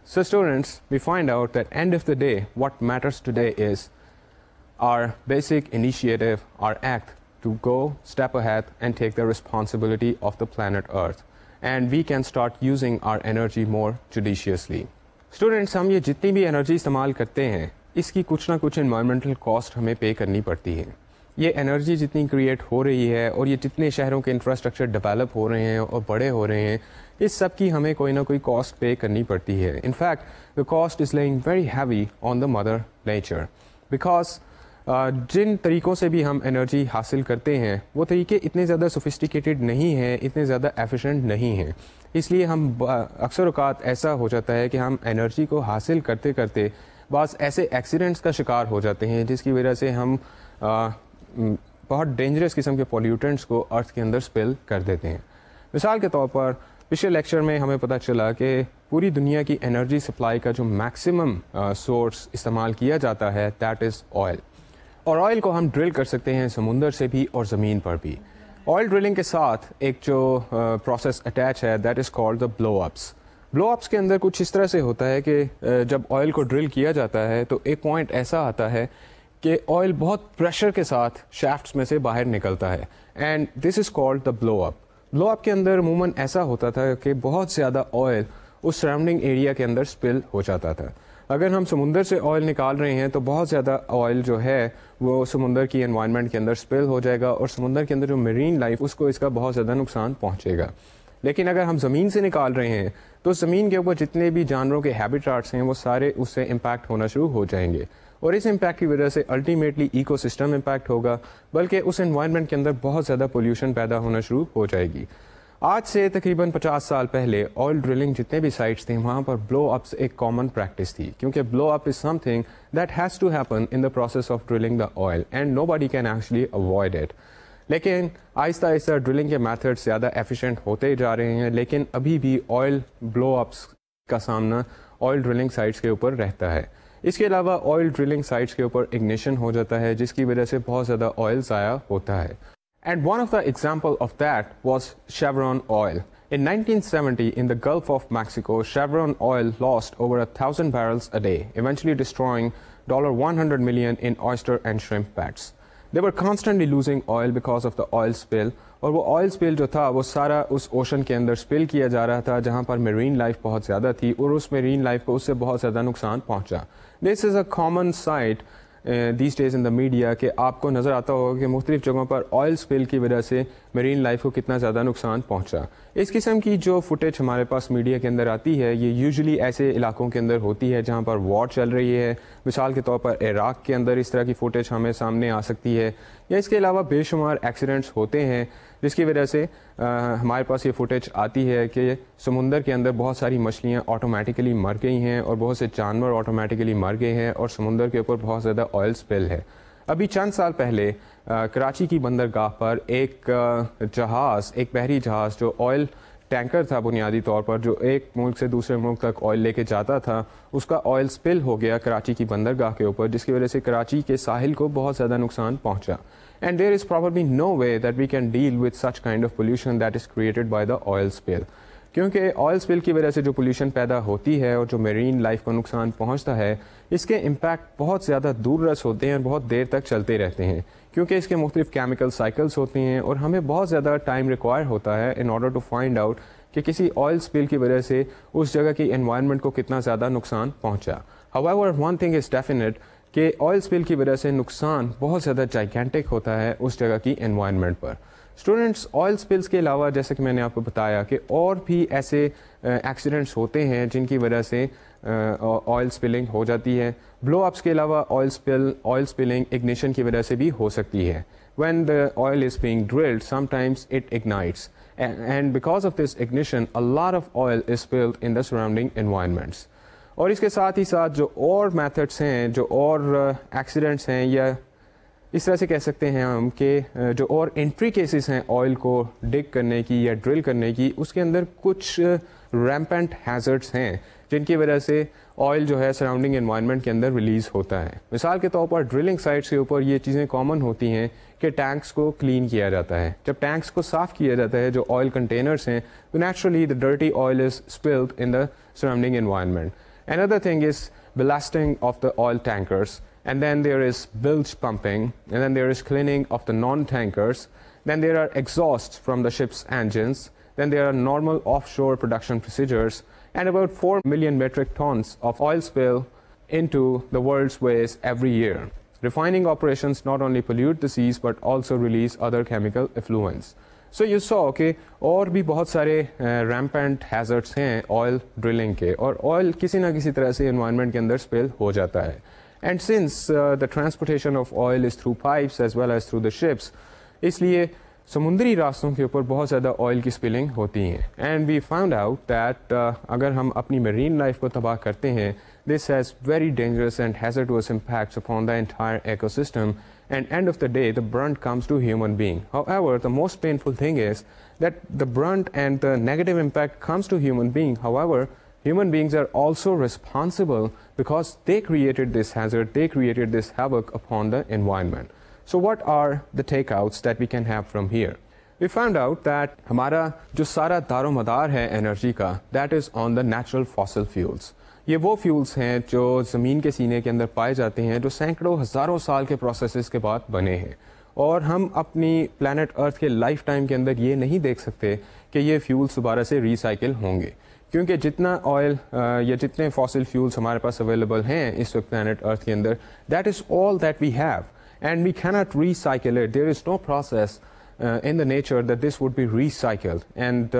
So students, we find out that end of the day, what matters today is our basic initiative, our act to go step ahead and take the responsibility of the planet Earth. And we can start using our energy more judiciously. Students, ہم یہ جتنی بھی energy استعمال کرتے ہیں اس کی کچھ نہ کچھ انوائرمنٹل کاسٹ ہمیں پے کرنی پڑتی ہے. یہ انرجی جتنی کریٹ ہو رہی ہے اور یہ جتنے شہروں کے انفراسٹرکچر ڈیولپ ہو رہے ہیں اور بڑے ہو رہے ہیں, اس سب کی ہمیں کوئی نہ کوئی کاسٹ پے کرنی پڑتی ہے. In fact the cost is lying very heavy on the mother nature, because جن طریقوں سے بھی ہم انرجی حاصل کرتے ہیں وہ طریقے اتنے زیادہ سوفسٹیکیٹڈ نہیں ہیں, اتنے زیادہ ایفیشینٹ نہیں ہیں. اس لیے ہم اکثر اوقات ایسا ہو جاتا ہے کہ ہم انرجی کو حاصل کرتے کرتے بعض ایسے ایکسیڈنٹس کا شکار ہو جاتے ہیں جس کی وجہ سے ہم بہت ڈینجرس قسم کے پولیوٹنٹس کو ارتھ کے اندر سپل کر دیتے ہیں. مثال کے طور پر پچھلے لیکچر میں ہمیں پتہ چلا کہ پوری دنیا کی انرجی سپلائی کا جو میکسیمم سورس استعمال کیا جاتا ہے دیٹ از آئل, اور آئل کو ہم ڈرل کر سکتے ہیں سمندر سے بھی اور زمین پر بھی. آئل ڈرلنگ کے ساتھ ایک جو پروسیس اٹیچ ہے that is called the blow ups. Blow ups کے اندر کچھ اس طرح سے ہوتا ہے کہ جب آئل کو ڈرل کیا جاتا ہے تو ایک پوائنٹ ایسا آتا ہے کہ آئل بہت پریشر کے ساتھ شافٹس میں سے باہر نکلتا ہے, and this is called the بلو اپ. بلو اپ کے اندر عموماً ایسا ہوتا تھا کہ بہت زیادہ آئل اس سراؤنڈنگ ایریا کے اندر سپل ہو جاتا تھا. اگر ہم سمندر سے آئل نکال رہے ہیں تو بہت زیادہ آئل جو ہے وہ سمندر کی انوائرمنٹ کے اندر سپل ہو جائے گا, اور سمندر کے اندر جو میرین لائف اس کو اس کا بہت زیادہ نقصان پہنچے گا. لیکن اگر ہم زمین سے نکال رہے ہیں تو زمین کے اوپر جتنے بھی جانوروں کے ہیبیٹاٹس ہیں وہ سارے اس سے امپیکٹ ہونا شروع ہو جائیں گے, اور اس امپیکٹ کی وجہ سے الٹیمیٹلی ایکو سسٹم امپیکٹ ہوگا, بلکہ اس انوائرمنٹ کے اندر بہت زیادہ پولیوشن پیدا ہونا شروع ہو جائے گی. آج سے تقریباً 50 سال پہلے آئل ڈرلنگ جتنے بھی سائٹس تھیں وہاں پر بلو اپس ایک کامن پریکٹس تھی, کیونکہ blow up is something that has to happen in the process of drilling the oil and nobody can actually avoid it. لیکن آہستہ آہستہ ڈرلنگ کے میتھڈ زیادہ ایفیشینٹ ہوتے جا رہے ہیں, لیکن ابھی بھی آئل بلو اپس کا سامنا آئل ڈرلنگ سائٹس کے اوپر رہتا ہے. اس کے علاوہ آئل ڈرلنگ سائٹس کے اوپر اگنیشن ہو جاتا ہے جس کی وجہ سے بہت زیادہ آئل ضائع ہوتا ہے. And one of the example of that was Chevron oil. In 1970, in the Gulf of Mexico, Chevron oil lost over 1,000 barrels a day, eventually destroying $100 million in oyster and shrimp beds. They were constantly losing oil because of the oil spill, اور وہ oil spill جو تھا وہ سارا اس ocean کے اندر spell کیا جا رہا تھا جہاں پر میرین لائف بہت زیادہ تھی, اور اس میرین لائف کو اس سے بہت زیادہ نقصان پہنچا. This is a common sight these days in the media کہ آپ کو نظر آتا ہوگا کہ مختلف جگہوں پر آئل اسپل کی وجہ سے میرین لائف کو کتنا زیادہ نقصان پہنچا. اس قسم کی جو فوٹیج ہمارے پاس میڈیا کے اندر آتی ہے یہ یوزلی ایسے علاقوں کے اندر ہوتی ہے جہاں پر وار چل رہی ہے. مثال کے طور پر عراق کے اندر اس طرح کی فوٹیج ہمیں سامنے آ سکتی ہے, یا اس کے علاوہ بے شمار ایکسیڈنٹس ہوتے ہیں جس کی وجہ سے ہمارے پاس یہ فوٹیج آتی ہے کہ سمندر کے اندر بہت ساری مچھلیاں آٹومیٹیکلی مر گئی ہیں اور بہت سے جانور آٹومیٹیکلی مر گئے ہیں, اور سمندر کے اوپر بہت زیادہ آئل اسپل ہے. ابھی چند سال پہلے کراچی کی بندرگاہ پر ایک جہاز, ایک بحری جہاز جو آئل ٹینکر تھا بنیادی طور پر, جو ایک ملک سے دوسرے ملک تک آئل لے کے جاتا تھا, اس کا آئل اسپل ہو گیا کراچی کی بندرگاہ کے اوپر, جس کی وجہ سے کراچی کے ساحل کو بہت زیادہ نقصان پہنچا. And there is probably no way that we can deal with such kind of pollution that is created by the oil spill. کیونکہ آئل اسپل کی وجہ سے جو پولیوشن پیدا ہوتی ہے اور جو میرین لائف کو نقصان پہنچتا ہے اس کے امپیکٹ بہت زیادہ دور رس ہوتے ہیں اور بہت دیر تک چلتے رہتے ہیں, کیونکہ اس کے مختلف کیمیکل سائیکلس ہوتے ہیں, اور ہمیں بہت زیادہ ٹائم ریکوائر ہوتا ہے in order to find out کہ کسی آئل اسپل کی وجہ سے اس جگہ کی انوائرمنٹ کو کتنا زیادہ نقصان پہنچا. However, one thing is definite کہ آئل اسپل کی وجہ سے نقصان بہت زیادہ جائگینٹک ہوتا ہے اس جگہ کی انوائرمنٹ پر. اسٹوڈنٹس, آئل اسپلس کے علاوہ جیسے کہ میں نے آپ کو بتایا کہ اور بھی ایسے ایکسیڈنٹس ہوتے ہیں جن کی وجہ سے آئل اسپلنگ ہو جاتی ہے. بلو اپس کے علاوہ آئل اسپلنگ اگنیشن کی وجہ سے بھی ہو سکتی ہے. When the oil is being drilled, sometimes it ignites, and because of this ignition, a lot of oil is spilled in the surrounding environments. اور اس کے ساتھ ہی ساتھ جو اور میتھڈس ہیں, جو اور ایکسیڈنٹس ہیں, یا اس طرح سے کہہ سکتے ہیں ہم کہ جو اور انٹری کیسز ہیں آئل کو ڈگ کرنے کی یا ڈرل کرنے کی, اس کے اندر کچھ ریمپنٹ ہیزرڈس ہیں جن کی وجہ سے آئل جو ہے سراؤنڈنگ انوائرمنٹ کے اندر ریلیز ہوتا ہے. مثال کے طور پر ڈرلنگ سائٹس کے اوپر یہ چیزیں کامن ہوتی ہیں کہ ٹینکس کو کلین کیا جاتا ہے. جب ٹینکس کو صاف کیا جاتا ہے جو آئل کنٹینرس ہیں, تو naturally the dirty oil is spilled in the surrounding environment. Another thing is blasting of the oil tankers, and then there is bilge pumping, and then there is cleaning of the non-tankers, then there are exhausts from the ship's engines, then there are normal offshore production procedures, and about 4 million metric tons of oil spill into the world's waves every year. Refining operations not only pollute the seas but also release other chemical effluents. So you saw کہ اور بھی بہت سارے rampant hazards ہیں oil drilling کے, اور oil کسی نہ کسی طرح سے environment کے اندر spill ہو جاتا ہے. And since the transportation of oil is through pipes as well as through the ships, اس لیے سمندری راستوں کے اوپر بہت زیادہ آئل کی اسپلنگ ہوتی ہیں. And we found out that اگر ہم اپنی میرین لائف کو تباہ کرتے ہیں, this has very dangerous and hazardous impacts upon the entire ecosystem, and end of the day the brunt comes to human being. However, the most painful thing is that the brunt and the negative impact comes to human being. However, human beings are also responsible because they created this hazard, they created this havoc upon the environment. So what are the takeouts that we can have from here? We found out that ہمارا جو سارا دار و مدار ہے energy کا, that is on the natural fossil fuels. یہ وہ فیولز ہیں جو زمین کے سینے کے اندر پائے جاتے ہیں, جو سینکڑوں ہزاروں سال کے پروسیسز کے بعد بنے ہیں, اور ہم اپنی پلانٹ ارتھ کے لائف ٹائم کے اندر یہ نہیں دیکھ سکتے کہ یہ فیولز دوبارہ سے ریسائکل ہوں گے, کیونکہ جتنا آئل یا جتنے فاسل فیولز ہمارے پاس اویلیبل ہیں اس وقت پلانٹ ارتھ کے اندر, that is all that we have. And we cannot recycle it. There is no process in the nature that this would be recycled. And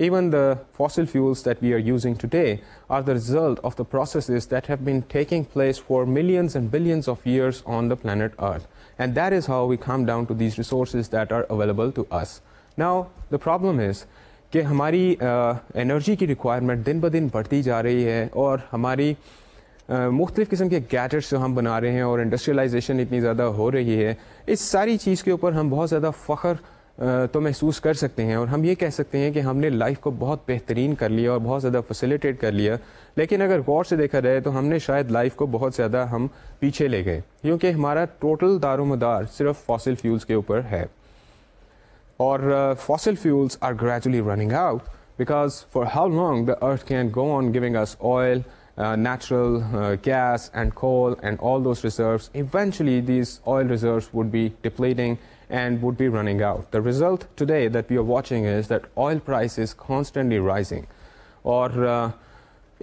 even the fossil fuels that we are using today are the result of the processes that have been taking place for millions and billions of years on the planet Earth. And that is how we come down to these resources that are available to us. Now, the problem is کہ ہماری energy کی requirement دن بدن بڑھتی جا رہی ہے, اور ہماری مختلف قسم کے گیجٹس جو ہم بنا رہے ہیں, اور انڈسٹریلائزیشن اتنی زیادہ ہو رہی ہے, اس ساری چیز کے اوپر ہم بہت زیادہ فخر تو محسوس کر سکتے ہیں, اور ہم یہ کہہ سکتے ہیں کہ ہم نے لائف کو بہت بہترین کر لیا اور بہت زیادہ فیسیلیٹیٹ کر لیا. لیکن اگر غور سے دیکھا جائے تو ہم نے شاید لائف کو بہت زیادہ ہم پیچھے لے گئے, کیونکہ ہمارا ٹوٹل دار و مدار صرف فاسل فیولز کے اوپر ہے. اور fossil fuels are gradually running out because for how long the earth can go on giving us oil, natural gas and coal and all those reserves. Eventually these oil reserves would be depleting and would be running out. The result today that we are watching is that oil price is constantly rising, اور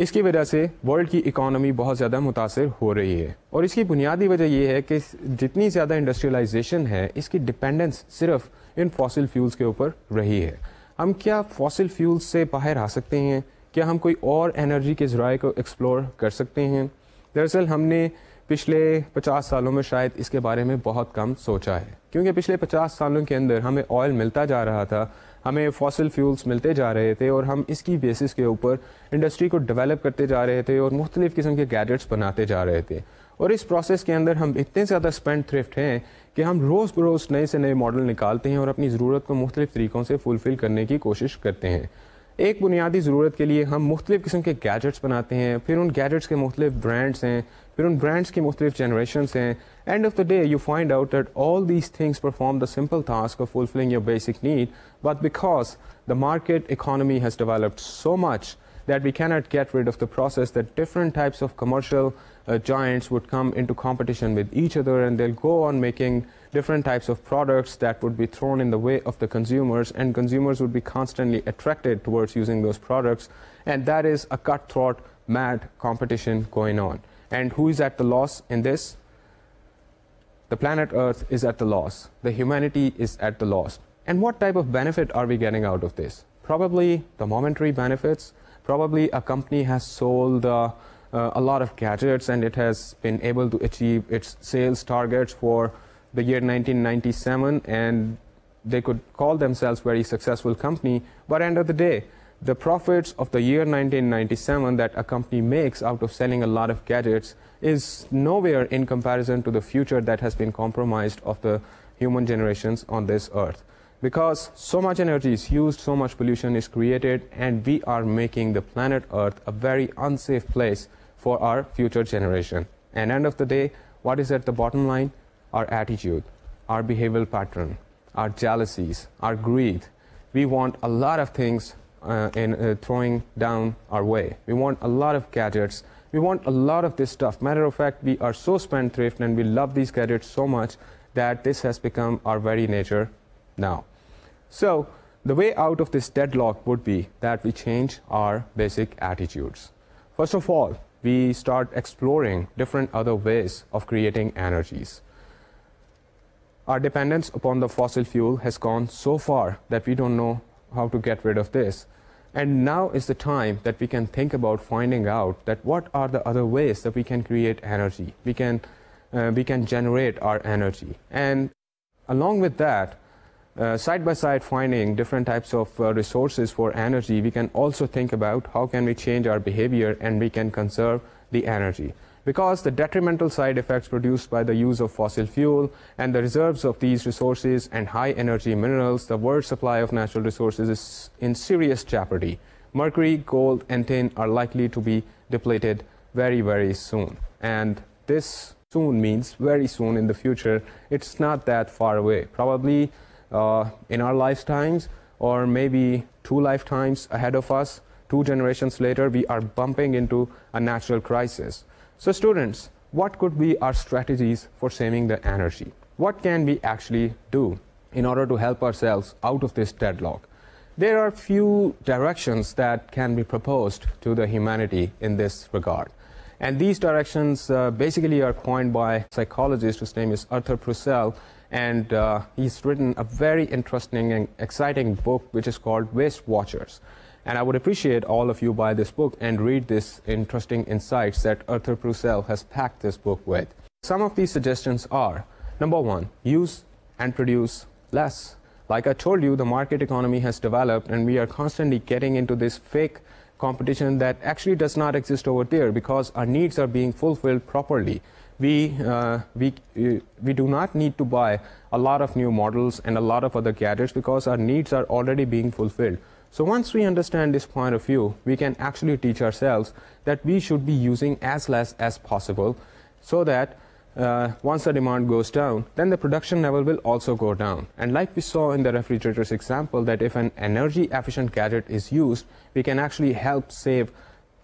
اس کی وجہ سے world کی economy بہت زیادہ متاثر ہو رہی ہے. اور اس کی بنیادی وجہ یہ ہے کہ جتنی زیادہ انڈسٹریلائزیشن ہے, اس کی ڈپینڈنس صرف ان فاسل فیولز کے اوپر رہی ہے. ہم کیا فاسل فیولز سے باہر آ سکتے ہیں؟ کیا ہم کوئی اور انرجی کے ذرائع کو ایکسپلور کر سکتے ہیں؟ دراصل ہم نے پچھلے 50 سالوں میں شاید اس کے بارے میں بہت کم سوچا ہے, کیونکہ پچھلے 50 سالوں کے اندر ہمیں آئل ملتا جا رہا تھا, ہمیں فاسل فیولز ملتے جا رہے تھے, اور ہم اس کی بیسس کے اوپر انڈسٹری کو ڈیولپ کرتے جا رہے تھے اور مختلف قسم کے گیجٹس بناتے جا رہے تھے. اور اس پروسیس کے اندر ہم اتنے زیادہ اسپینڈ تھرفٹ ہیں کہ ہم روز بروز نئے سے نئے ماڈل نکالتے ہیں اور اپنی ضرورت کو مختلف طریقوں سے فلفل کرنے کی کوشش کرتے ہیں. ایک بنیادی ضرورت کے لیے ہم مختلف قسم کے گیجٹس بناتے ہیں, پھر ان گیجٹس کے مختلف برانڈس ہیں, پھر ان برانڈس کی مختلف جنریشنس ہیں. And of the day you find out that all these things perform the simple task of fulfilling your basic need, but because the market economy has developed so much that we cannot get rid of the process that different types of commercial giants would come into competition with each other, and they'll go on making different types of products that would be thrown in the way of the consumers, and consumers would be constantly attracted towards using those products, and that is a cutthroat, mad competition going on. And who is at the loss in this? The planet Earth is at the loss. The humanity is at the loss. And what type of benefit are we getting out of this? Probably the momentary benefits. Probably a company has sold a lot of gadgets and it has been able to achieve its sales targets for the year 1997, and they could call themselves very successful company. But end of the day, the profits of the year 1997 that a company makes out of selling a lot of gadgets is nowhere in comparison to the future that has been compromised of the human generations on this earth. Because so much energy is used, so much pollution is created, and we are making the planet Earth a very unsafe place for our future generation. And end of the day, what is at the bottom line? Our attitude, our behavioral pattern, our jealousies, our greed. We want a lot of things in throwing down our way. We want a lot of gadgets. We want a lot of this stuff. Matter of fact, we are so spendthrift and we love these gadgets so much that this has become our very nature now. So the way out of this deadlock would be that we change our basic attitudes. First of all, we start exploring different other ways of creating energies. Our dependence upon the fossil fuel has gone so far that we don't know how to get rid of this. And now is the time that we can think about finding out that what are the other ways that we can create energy. We can generate our energy. And along with that, side by side finding different types of resources for energy, we can also think about how can we change our behavior and we can conserve the energy. Because the detrimental side effects produced by the use of fossil fuel and the reserves of these resources and high energy minerals, the world supply of natural resources is in serious jeopardy. Mercury, gold, and tin are likely to be depleted very, very soon. And this soon means very soon in the future. It's not that far away. Probably in our lifetimes, or maybe 2 lifetimes ahead of us, 2 generations later, we are bumping into a natural crisis. So students, what could be our strategies for saving the energy? What can we actually do in order to help ourselves out of this deadlock? There are few directions that can be proposed to the humanity in this regard. And these directions basically are coined by a psychologist whose name is Arthur Purcell, and he's written a very interesting and exciting book which is called Waste Watchers. And I would appreciate all of you buy this book and read this interesting insights that Arthur Purcell has packed this book with. Some of these suggestions are, number 1, use and produce less. Like I told you, the market economy has developed and we are constantly getting into this fake competition that actually does not exist over there because our needs are being fulfilled properly. We do not need to buy a lot of new models and a lot of other gadgets because our needs are already being fulfilled. So once we understand this point of view, we can actually teach ourselves that we should be using as less as possible so that once the demand goes down, then the production level will also go down. And like we saw in the refrigerators example, that if an energy efficient gadget is used, we can actually help save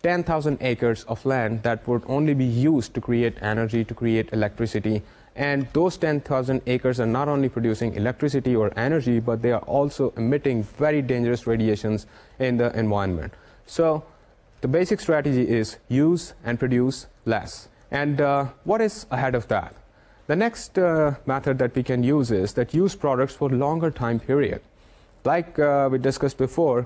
10,000 acres of land that would only be used to create energy, to create electricity. And those 10,000 acres are not only producing electricity or energy, but they are also emitting very dangerous radiations in the environment. So the basic strategy is use and produce less. And what is ahead of that? The next method that we can use is that use products for longer time period. Like we discussed before,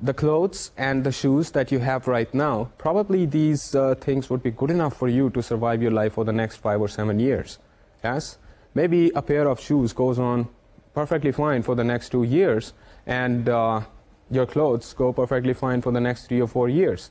the clothes and the shoes that you have right now, probably these things would be good enough for you to survive your life for the next 5 or 7 years. Yes? Maybe a pair of shoes goes on perfectly fine for the next 2 years, and your clothes go perfectly fine for the next 3 or 4 years.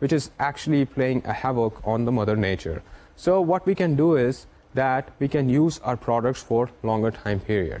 which is actually playing a havoc on the mother nature. So what we can do is that we can use our products for longer time period.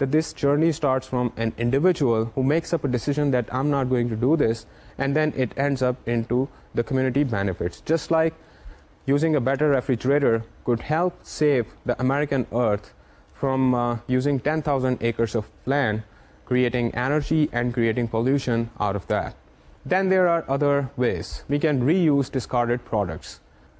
that this journey starts from an individual who makes up a decision that I'm not going to do this, and then it ends up into the community benefits. Just like using a better refrigerator could help save the American earth from using 10,000 acres of land, creating energy and creating pollution out of that. Then there are other ways. We can reuse discarded products.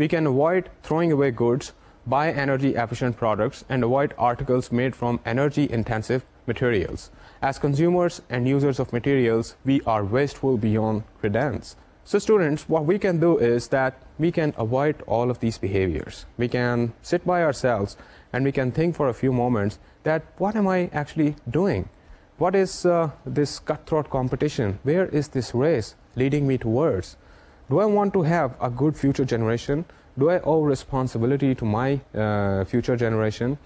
we can avoid throwing away goods, buy energy efficient products, and avoid articles made from energy intensive materials. As consumers and users of materials, we are wasteful beyond credence. So students, what we can do is that we can avoid all of these behaviors. We can sit by ourselves and we can think for a few moments that what am I actually doing? What is this cutthroat competition? Where is this race leading me towards? Do I want to have a good future generation? Do I owe responsibility to my future generation?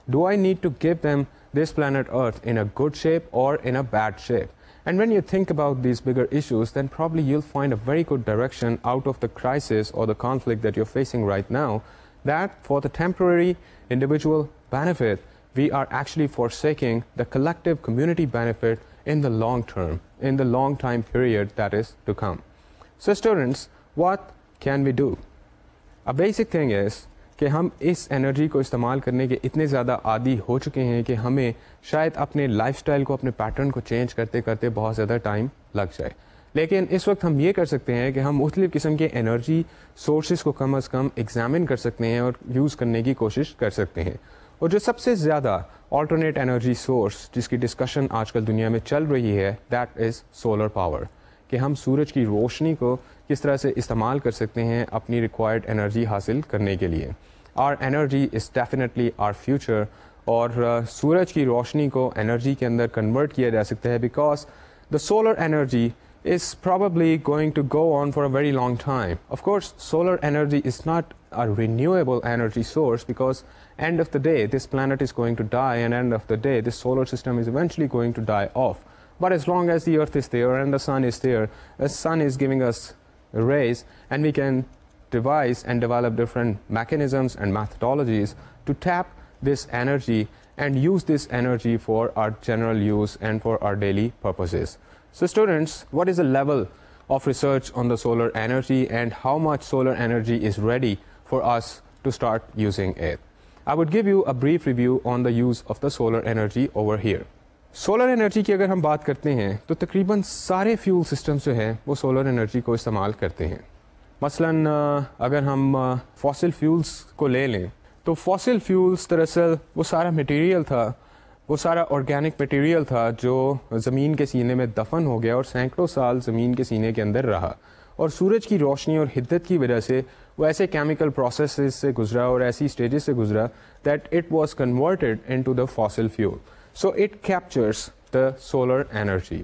Do I need to give them this planet Earth in a good shape or in a bad shape? And when you think about these bigger issues, then probably you'll find a very good direction out of the crisis or the conflict that you're facing right now, that for the temporary individual benefit, we are actually forsaking the collective community benefit in the long term, in the long time period that is to come. So students, what can we do? A basic thing is کہ ہم اس energy کو استعمال کرنے کے اتنے زیادہ عادی ہو چکے ہیں کہ ہمیں شاید اپنے لائف سٹائل کو، اپنے پیٹرن کو چینج کرتے کرتے بہت زیادہ ٹائم لگ جائے. لیکن اس وقت ہم یہ کر سکتے ہیں کہ ہم مختلف قسم کے انرجی سورسز کو کم از کم ایگزامن کر سکتے ہیں اور یوز کرنے کی کوشش کر سکتے ہیں. اور جو سب سے زیادہ آلٹرنیٹ انرجی سورس جس کی ڈسکشن آج کل دنیا میں چل رہی ہے، دیٹ از سولر پاور، کہ ہم سورج کی روشنی کو کس طرح سے استعمال کر سکتے ہیں اپنی ریکوائرڈ انرجی حاصل کرنے کے لیے. Our energy is definitely our future, اور سورج کی روشنی کو انرجی کے اندر کنورٹ کیا جا سکتا ہے because the solar energy is probably going to go on for a very long time. Of course, solar energy is not a renewable energy source because end of the day, this planet is going to die, and end of the day, this solar system is eventually going to die off. But as long as the earth is there and the sun is there, the sun is giving us rays, and we can devise and develop different mechanisms and methodologies to tap this energy and use this energy for our general use and for our daily purposes. So students, what is the level of research on the solar energy and how much solar energy is ready for us to start using it? I would give you a brief review on the use of the solar energy over here. Solar energy کی اگر ہم بات کرتے ہیں تو تقریباً سارے fuel systems جو ہیں وہ سولر انرجی کو استعمال کرتے ہیں. مثلاً اگر ہم فاسل فیولز کو لے لیں تو فاسل فیولز دراصل وہ سارا مٹیریل تھا، وہ سارا آرگینک مٹیریل تھا جو زمین کے سینے میں دفن ہو گیا اور سینکڑوں سال زمین کے سینے کے اندر رہا، اور سورج کی روشنی اور حدت کی وجہ سے وہ ایسے کیمیکل پروسیسز سے گزرا اور ایسی اسٹیجز سے گزرا that it was converted into the fossil fuel. So it captures the solar energy.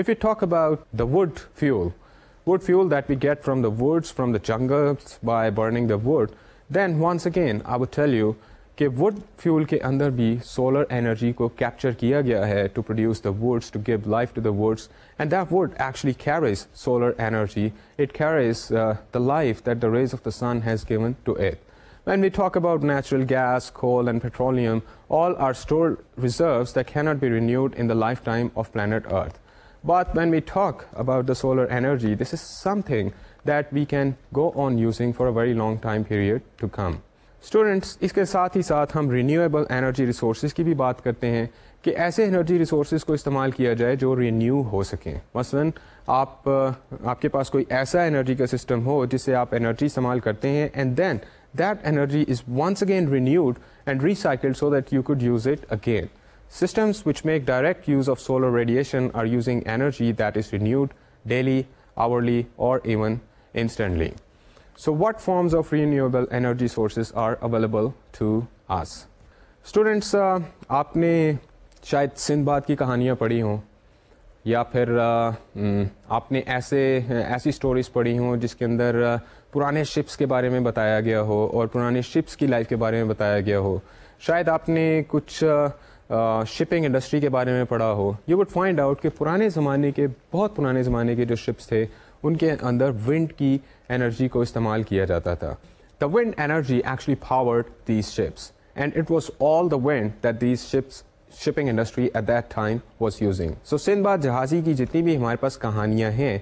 If we talk about the wood fuel that we get from the woods, from the jungles by burning the wood, then once again I would tell you کہ wood fuel کے اندر بھی solar energy کو capture کیا گیا ہے to produce the woods, to give life to the woods, and that wood actually carries solar energy. It carries the life that the rays of the sun has given to it. When we talk about natural gas, coal and petroleum, all are stored reserves that cannot be renewed in the lifetime of planet Earth. But when we talk about the solar energy, this is something that we can go on using for a very long time period to come. Students, اس کے ساتھ ہی ساتھ ہم renewable energy resources کی بھی بات کرتے ہیں کہ ایسے انرجی ریسورسز کو استعمال کیا جائے جو رینیو ہو سکیں. مثلاً آپ کے پاس کوئی ایسا انرجی کا سسٹم ہو جس سے آپ انرجی استعمال کرتے ہیں and then that energy is once again renewed and recycled so that you could use it again. Systems which make direct use of solar radiation are using energy that is renewed daily, hourly, or even instantly. So what forms of renewable energy sources are available to us? Students, آپ نے شاید Sinbad کی کہانیاں پڑھی ہوں یا پھر آپ نے ایسی سٹوریز پڑھی ہوں جس کے اندر پرانے شپس کے بارے میں بتایا گیا ہو اور پرانے شپس کی لائف کے بارے میں بتایا گیا ہو. شاید آپ نے کچھ شپنگ انڈسٹری کے بارے میں پڑھا ہو. یو وڈ فائنڈ آؤٹ کہ بہت پرانے زمانے کے جو شپس تھے ان کے اندر ونڈ کی انرجی کو استعمال کیا جاتا تھا. The wind energy actually powered these ships and it was all the wind that these shipping industry at that time was using. So سندباد جہازی کی جتنی بھی ہمارے پاس کہانیاں ہیں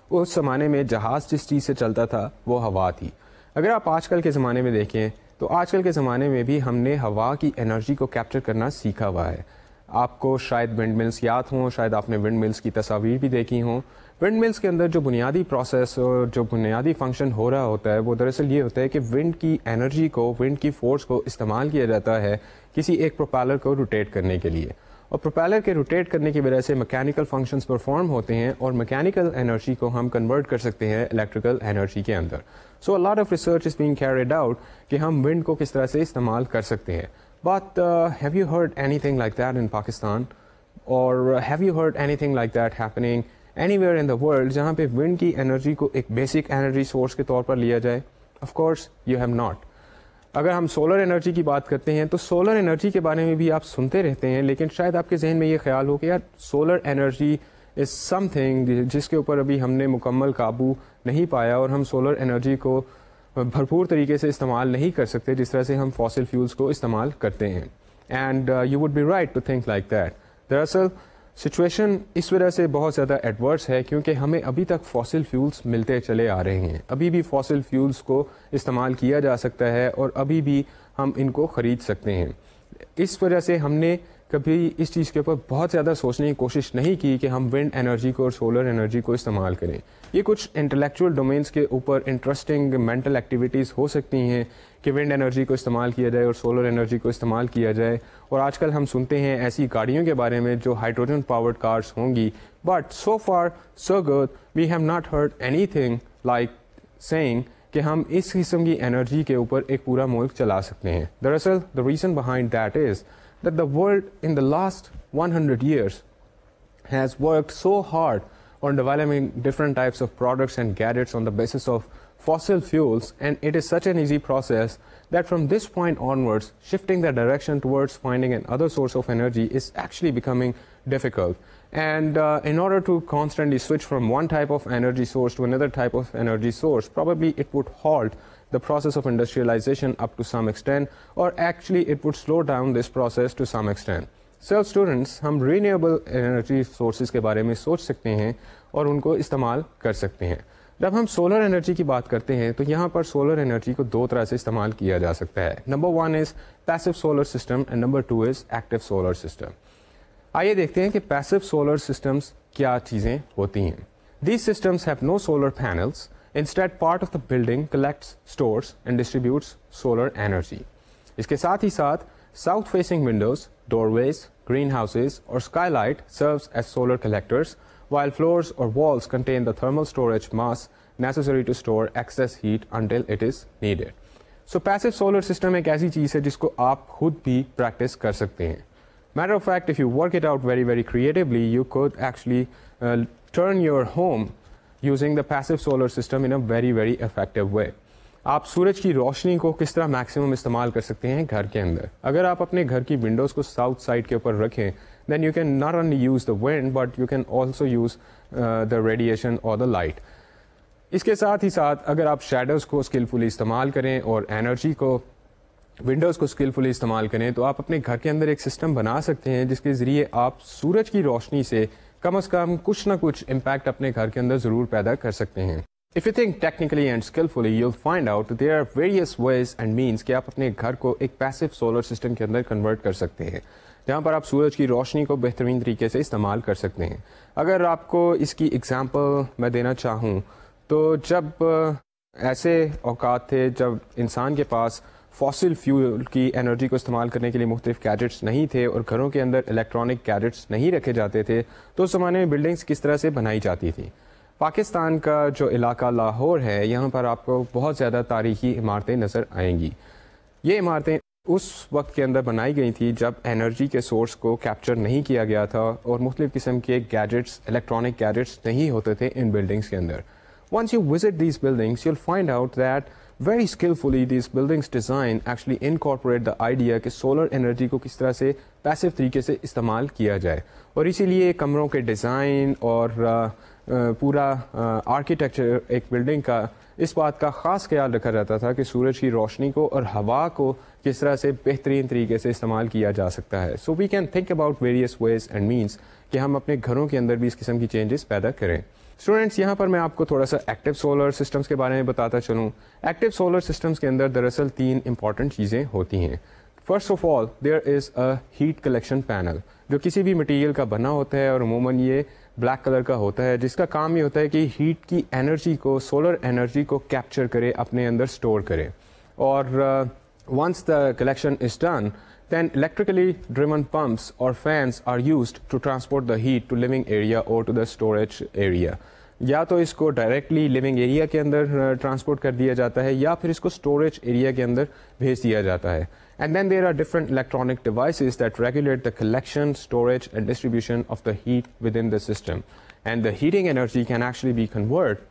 اس زمانے میں جہاز جس چیز سے چلتا تھا وہ ہوا تھی. اگر آپ آج کل کے زمانے میں دیکھیں تو آج کل کے زمانے میں بھی ہم نے ہوا کی انرجی کو کیپچر کرنا سیکھا ہوا ہے. آپ کو شاید ونڈ ملز یاد ہوں، شاید آپ نے ونڈ ملز کی تصاویر بھی دیکھی ہوں. ونڈ ملز کے اندر جو بنیادی پروسیس اور جو بنیادی فنکشن ہو رہا ہوتا ہے وہ دراصل یہ ہوتا ہے کہ ونڈ کی انرجی کو، ونڈ کی فورس کو استعمال کیا جاتا ہے کسی ایک پروپیلر کو روٹیٹ کرنے کے لیے. اور پروپیلر کے روٹیٹ کرنے کی وجہ سے میکینیکل فنکشنز پرفارم ہوتے ہیں اور میکینیکل انرجی کو ہم کنورٹ کر سکتے ہیں الیکٹریکل انرجی کے اندر. سو a lot of research is being carried out کہ ہم ونڈ کو کس طرح سے استعمال کر سکتے ہیں. But have you heard anything like that in Pakistan? Or have you heard anything like that happening anywhere in the world جہاں پہ ونڈ کی انرجی کو ایک بیسک انرجی سورس کے طور پر لیا جائے؟ Of course you have not. اگر ہم سولر انرجی کی بات کرتے ہیں تو سولر انرجی کے بارے میں بھی آپ سنتے رہتے ہیں، لیکن شاید آپ کے ذہن میں یہ خیال ہو کہ یار solar energy is some thing جس کے اوپر ابھی ہم نے مکمل قابو نہیں پایا اور ہم سولر انرجی کو بھرپور طریقے سے استعمال نہیں کر سکتے جس طرح سے ہم فاسل فیولز کو استعمال کرتے ہیں. And you would be right to think like that. دراصل سچویشن اس وجہ سے بہت زیادہ ایڈورس ہے کیونکہ ہمیں ابھی تک فاسل فیولز ملتے چلے آ رہے ہیں، ابھی بھی فاسل فیولز کو استعمال کیا جا سکتا ہے اور ابھی بھی ہم ان کو خرید سکتے ہیں. اس وجہ سے ہم نے کبھی اس چیز کے اوپر بہت زیادہ سوچنے کی کوشش نہیں کی کہ ہم ونڈ انرجی کو اور سولر انرجی کو استعمال کریں. یہ کچھ انٹلیکچوئل ڈومینس کے اوپر انٹرسٹنگ مینٹل ایکٹیویٹیز ہو سکتی ہیں کہ ونڈ انرجی کو استعمال کیا جائے اور سولر انرجی کو استعمال کیا جائے. اور آج کل ہم سنتے ہیں ایسی گاڑیوں کے بارے میں جو ہائیڈروجن پاورڈ کارس ہوں گی. But so far so good we have not heard anything like seeing کہ ہم اس قسم کی انرجی کے اوپر ایک پورا ملک چلا سکتے ہیں. دراصل the reason behind that is that the world in the last 100 years has worked so hard on developing different types of products and gadgets on the basis of fossil fuels, and it is such an easy process that from this point onwards shifting the direction towards finding another source of energy is actually becoming difficult. And in order to constantly switch from one type of energy source to another type of energy source, probably it would halt the process of industrialization up to some extent, or actually it would slow down this process to some extent. So students, ہم renewable energy sources کے بارے میں سوچ سکتے ہیں اور ان کو استعمال کر سکتے ہیں. جب ہم سولر انرجی کی بات کرتے ہیں تو یہاں پر سولر انرجی کو دو طرح سے استعمال کیا جا سکتا ہے. Number 1 is passive solar system and number 2 is active solar system. آئیے دیکھتے ہیں کہ پیسو سولر سسٹمس کیا چیزیں ہوتی ہیں. These systems have no solar panels. Instead, part of the building collects, stores and distributes solar energy. اس کے ساتھ ہی ساتھ south facing windows, doorways, greenhouses اور skylight serves as solar collectors, while floors or walls contain the thermal storage mass necessary to store excess heat until it is needed. So passive solar system ایک ایسی چیز ہے جس کو آپ خود بھی پریکٹس کر سکتے ہیں. Matter of fact, if you work it out very, very creatively, you could actually turn your home using the passive solar system in a very, very effective way. آپ سورج کی روشنی کو کس طرح میکسیمم استعمال کر سکتے ہیں گھر کے اندر. اگر آپ اپنے گھر کی ونڈوز کو ساؤتھ سائڈ کے اوپر رکھیں then you can not only use the wind but you can also use the radiation or the light. اس کے ساتھ ہی ساتھ اگر آپ شیڈوز کو اسکلفلی استعمال کریں اور انرجی کو ونڈوز کو اسکلفلی استعمال کریں تو آپ اپنے گھر کے اندر ایک سسٹم بنا سکتے ہیں جس کے ذریعے آپ سورج کی روشنی سے کم از کم کچھ نہ کچھ امپیکٹ اپنے گھر کے اندر ضرور پیدا کر سکتے ہیں. If you think technically and skillfully, you'll find out that there are various ways and means کہ آپ اپنے گھر کو ایک پیسو سولر سسٹم کے اندر کنورٹ کر سکتے ہیں جہاں پر آپ سورج کی روشنی کو بہترین طریقے سے استعمال کر سکتے ہیں. اگر آپ کو اس کی ایگزامپل میں دینا چاہوں تو جب ایسے اوقات تھے جب انسان کے پاس فاسل فیول کی انرجی کو استعمال کرنے کے لیے مختلف گیجٹس نہیں تھے اور گھروں کے اندر الیکٹرانک گیجٹس نہیں رکھے جاتے تھے تو اس زمانے میں بلڈنگس کس طرح سے بنائی جاتی تھیں. پاکستان کا جو علاقہ لاہور ہے یہاں پر آپ کو بہت زیادہ تاریخی عمارتیں نظر آئیں گی. یہ عمارتیں اس وقت کے اندر بنائی گئی تھی جب انرجی کے سورس کو کیپچر نہیں کیا گیا تھا اور مختلف قسم کے گیجٹس الیکٹرانک گیجٹس نہیں ہوتے تھے ان بلڈنگس کے اندر. Once you visit these buildings, you'll find out that very skillfully these buildings design actually incorporate the idea کہ solar energy کو کس طرح سے پیسو طریقے سے استعمال کیا جائے. اور اسی لیے کمروں کے ڈیزائن اور پورا آرکیٹیکچر ایک بلڈنگ کا اس بات کا خاص خیال رکھا جاتا تھا کہ سورج کی روشنی کو اور ہوا کو کس طرح سے بہترین طریقے سے استعمال کیا جا سکتا ہے. So we can think about various ways and means کہ ہم اپنے گھروں کے اندر بھی اس قسم کی چینجز پیدا کریں. اسٹوڈینٹس یہاں پر میں آپ کو تھوڑا سا ایکٹیو سولر سسٹمس کے بارے میں بتاتا چلوں. ایکٹیو سولر سسٹمس کے اندر دراصل 3 امپورٹنٹ چیزیں ہوتی ہیں. First of all there is a heat collection panel جو کسی بھی مٹیریل کا بنا ہوتا ہے اور عموماً یہ بلیک کلر کا ہوتا ہے جس کا کام یہ ہوتا ہے کہ ہیٹ کی انرجی کو سولر انرجی کو کیپچر کرے اپنے اندر اسٹور کرے. اور once the collection is done then electrically driven pumps or fans are used to transport the heat to living area or to the storage area. یا تو اس کو ڈائریکٹلی لیونگ ایریا کے اندر transport کر دیا جاتا ہے یا پھر اس کو اسٹوریج ایریا کے اندر بھیج دیا جاتا ہے. And then there are different electronic devices that regulate the collection, storage and distribution of the heat within the system, and the heating energy can actually be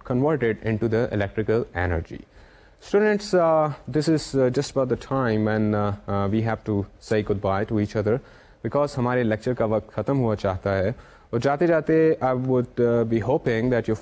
converted into the electrical energy. Students, this is just about the time and we have to say goodbye to each other because ہمارے lecture کا وقت ختم ہوا چاہتا ہے. اور جاتے جاتے I would be hoping that you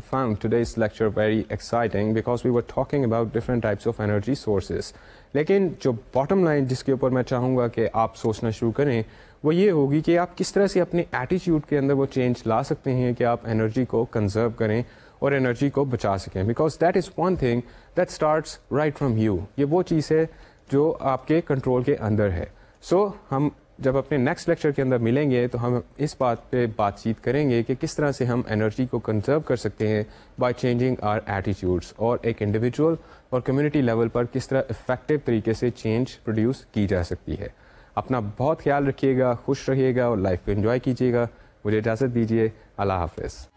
found today's lecture very exciting because we were talking about different types of energy sources. لیکن جو باٹم لائن جس کے اوپر میں چاہوں گا کہ آپ سوچنا شروع کریں وہ یہ ہوگی کہ آپ کس طرح سے اپنے ایٹیٹیوڈ کے اندر وہ چینج لا سکتے ہیں کہ آپ انرجی کو کنزرو کریں اور انرجی کو بچا سکیں, because that is one thing that starts right from you. یہ وہ چیز ہے جو آپ کے کنٹرول کے اندر ہے. سو ہم جب اپنے نیکسٹ لیکچر کے اندر ملیں گے تو ہم اس بات پہ بات چیت کریں گے کہ کس طرح سے ہم انرجی کو کنزرو کر سکتے ہیں بائی چینجنگ آر ایٹیٹیوڈس, اور ایک انڈیویجول اور کمیونٹی لیول پر کس طرح افیکٹو طریقے سے چینج پروڈیوس کی جا سکتی ہے. اپنا بہت خیال رکھیے گا, خوش رہیے گا اور لائف کو انجوائے کیجیے گا. مجھے اجازت دیجیے. اللہ حافظ.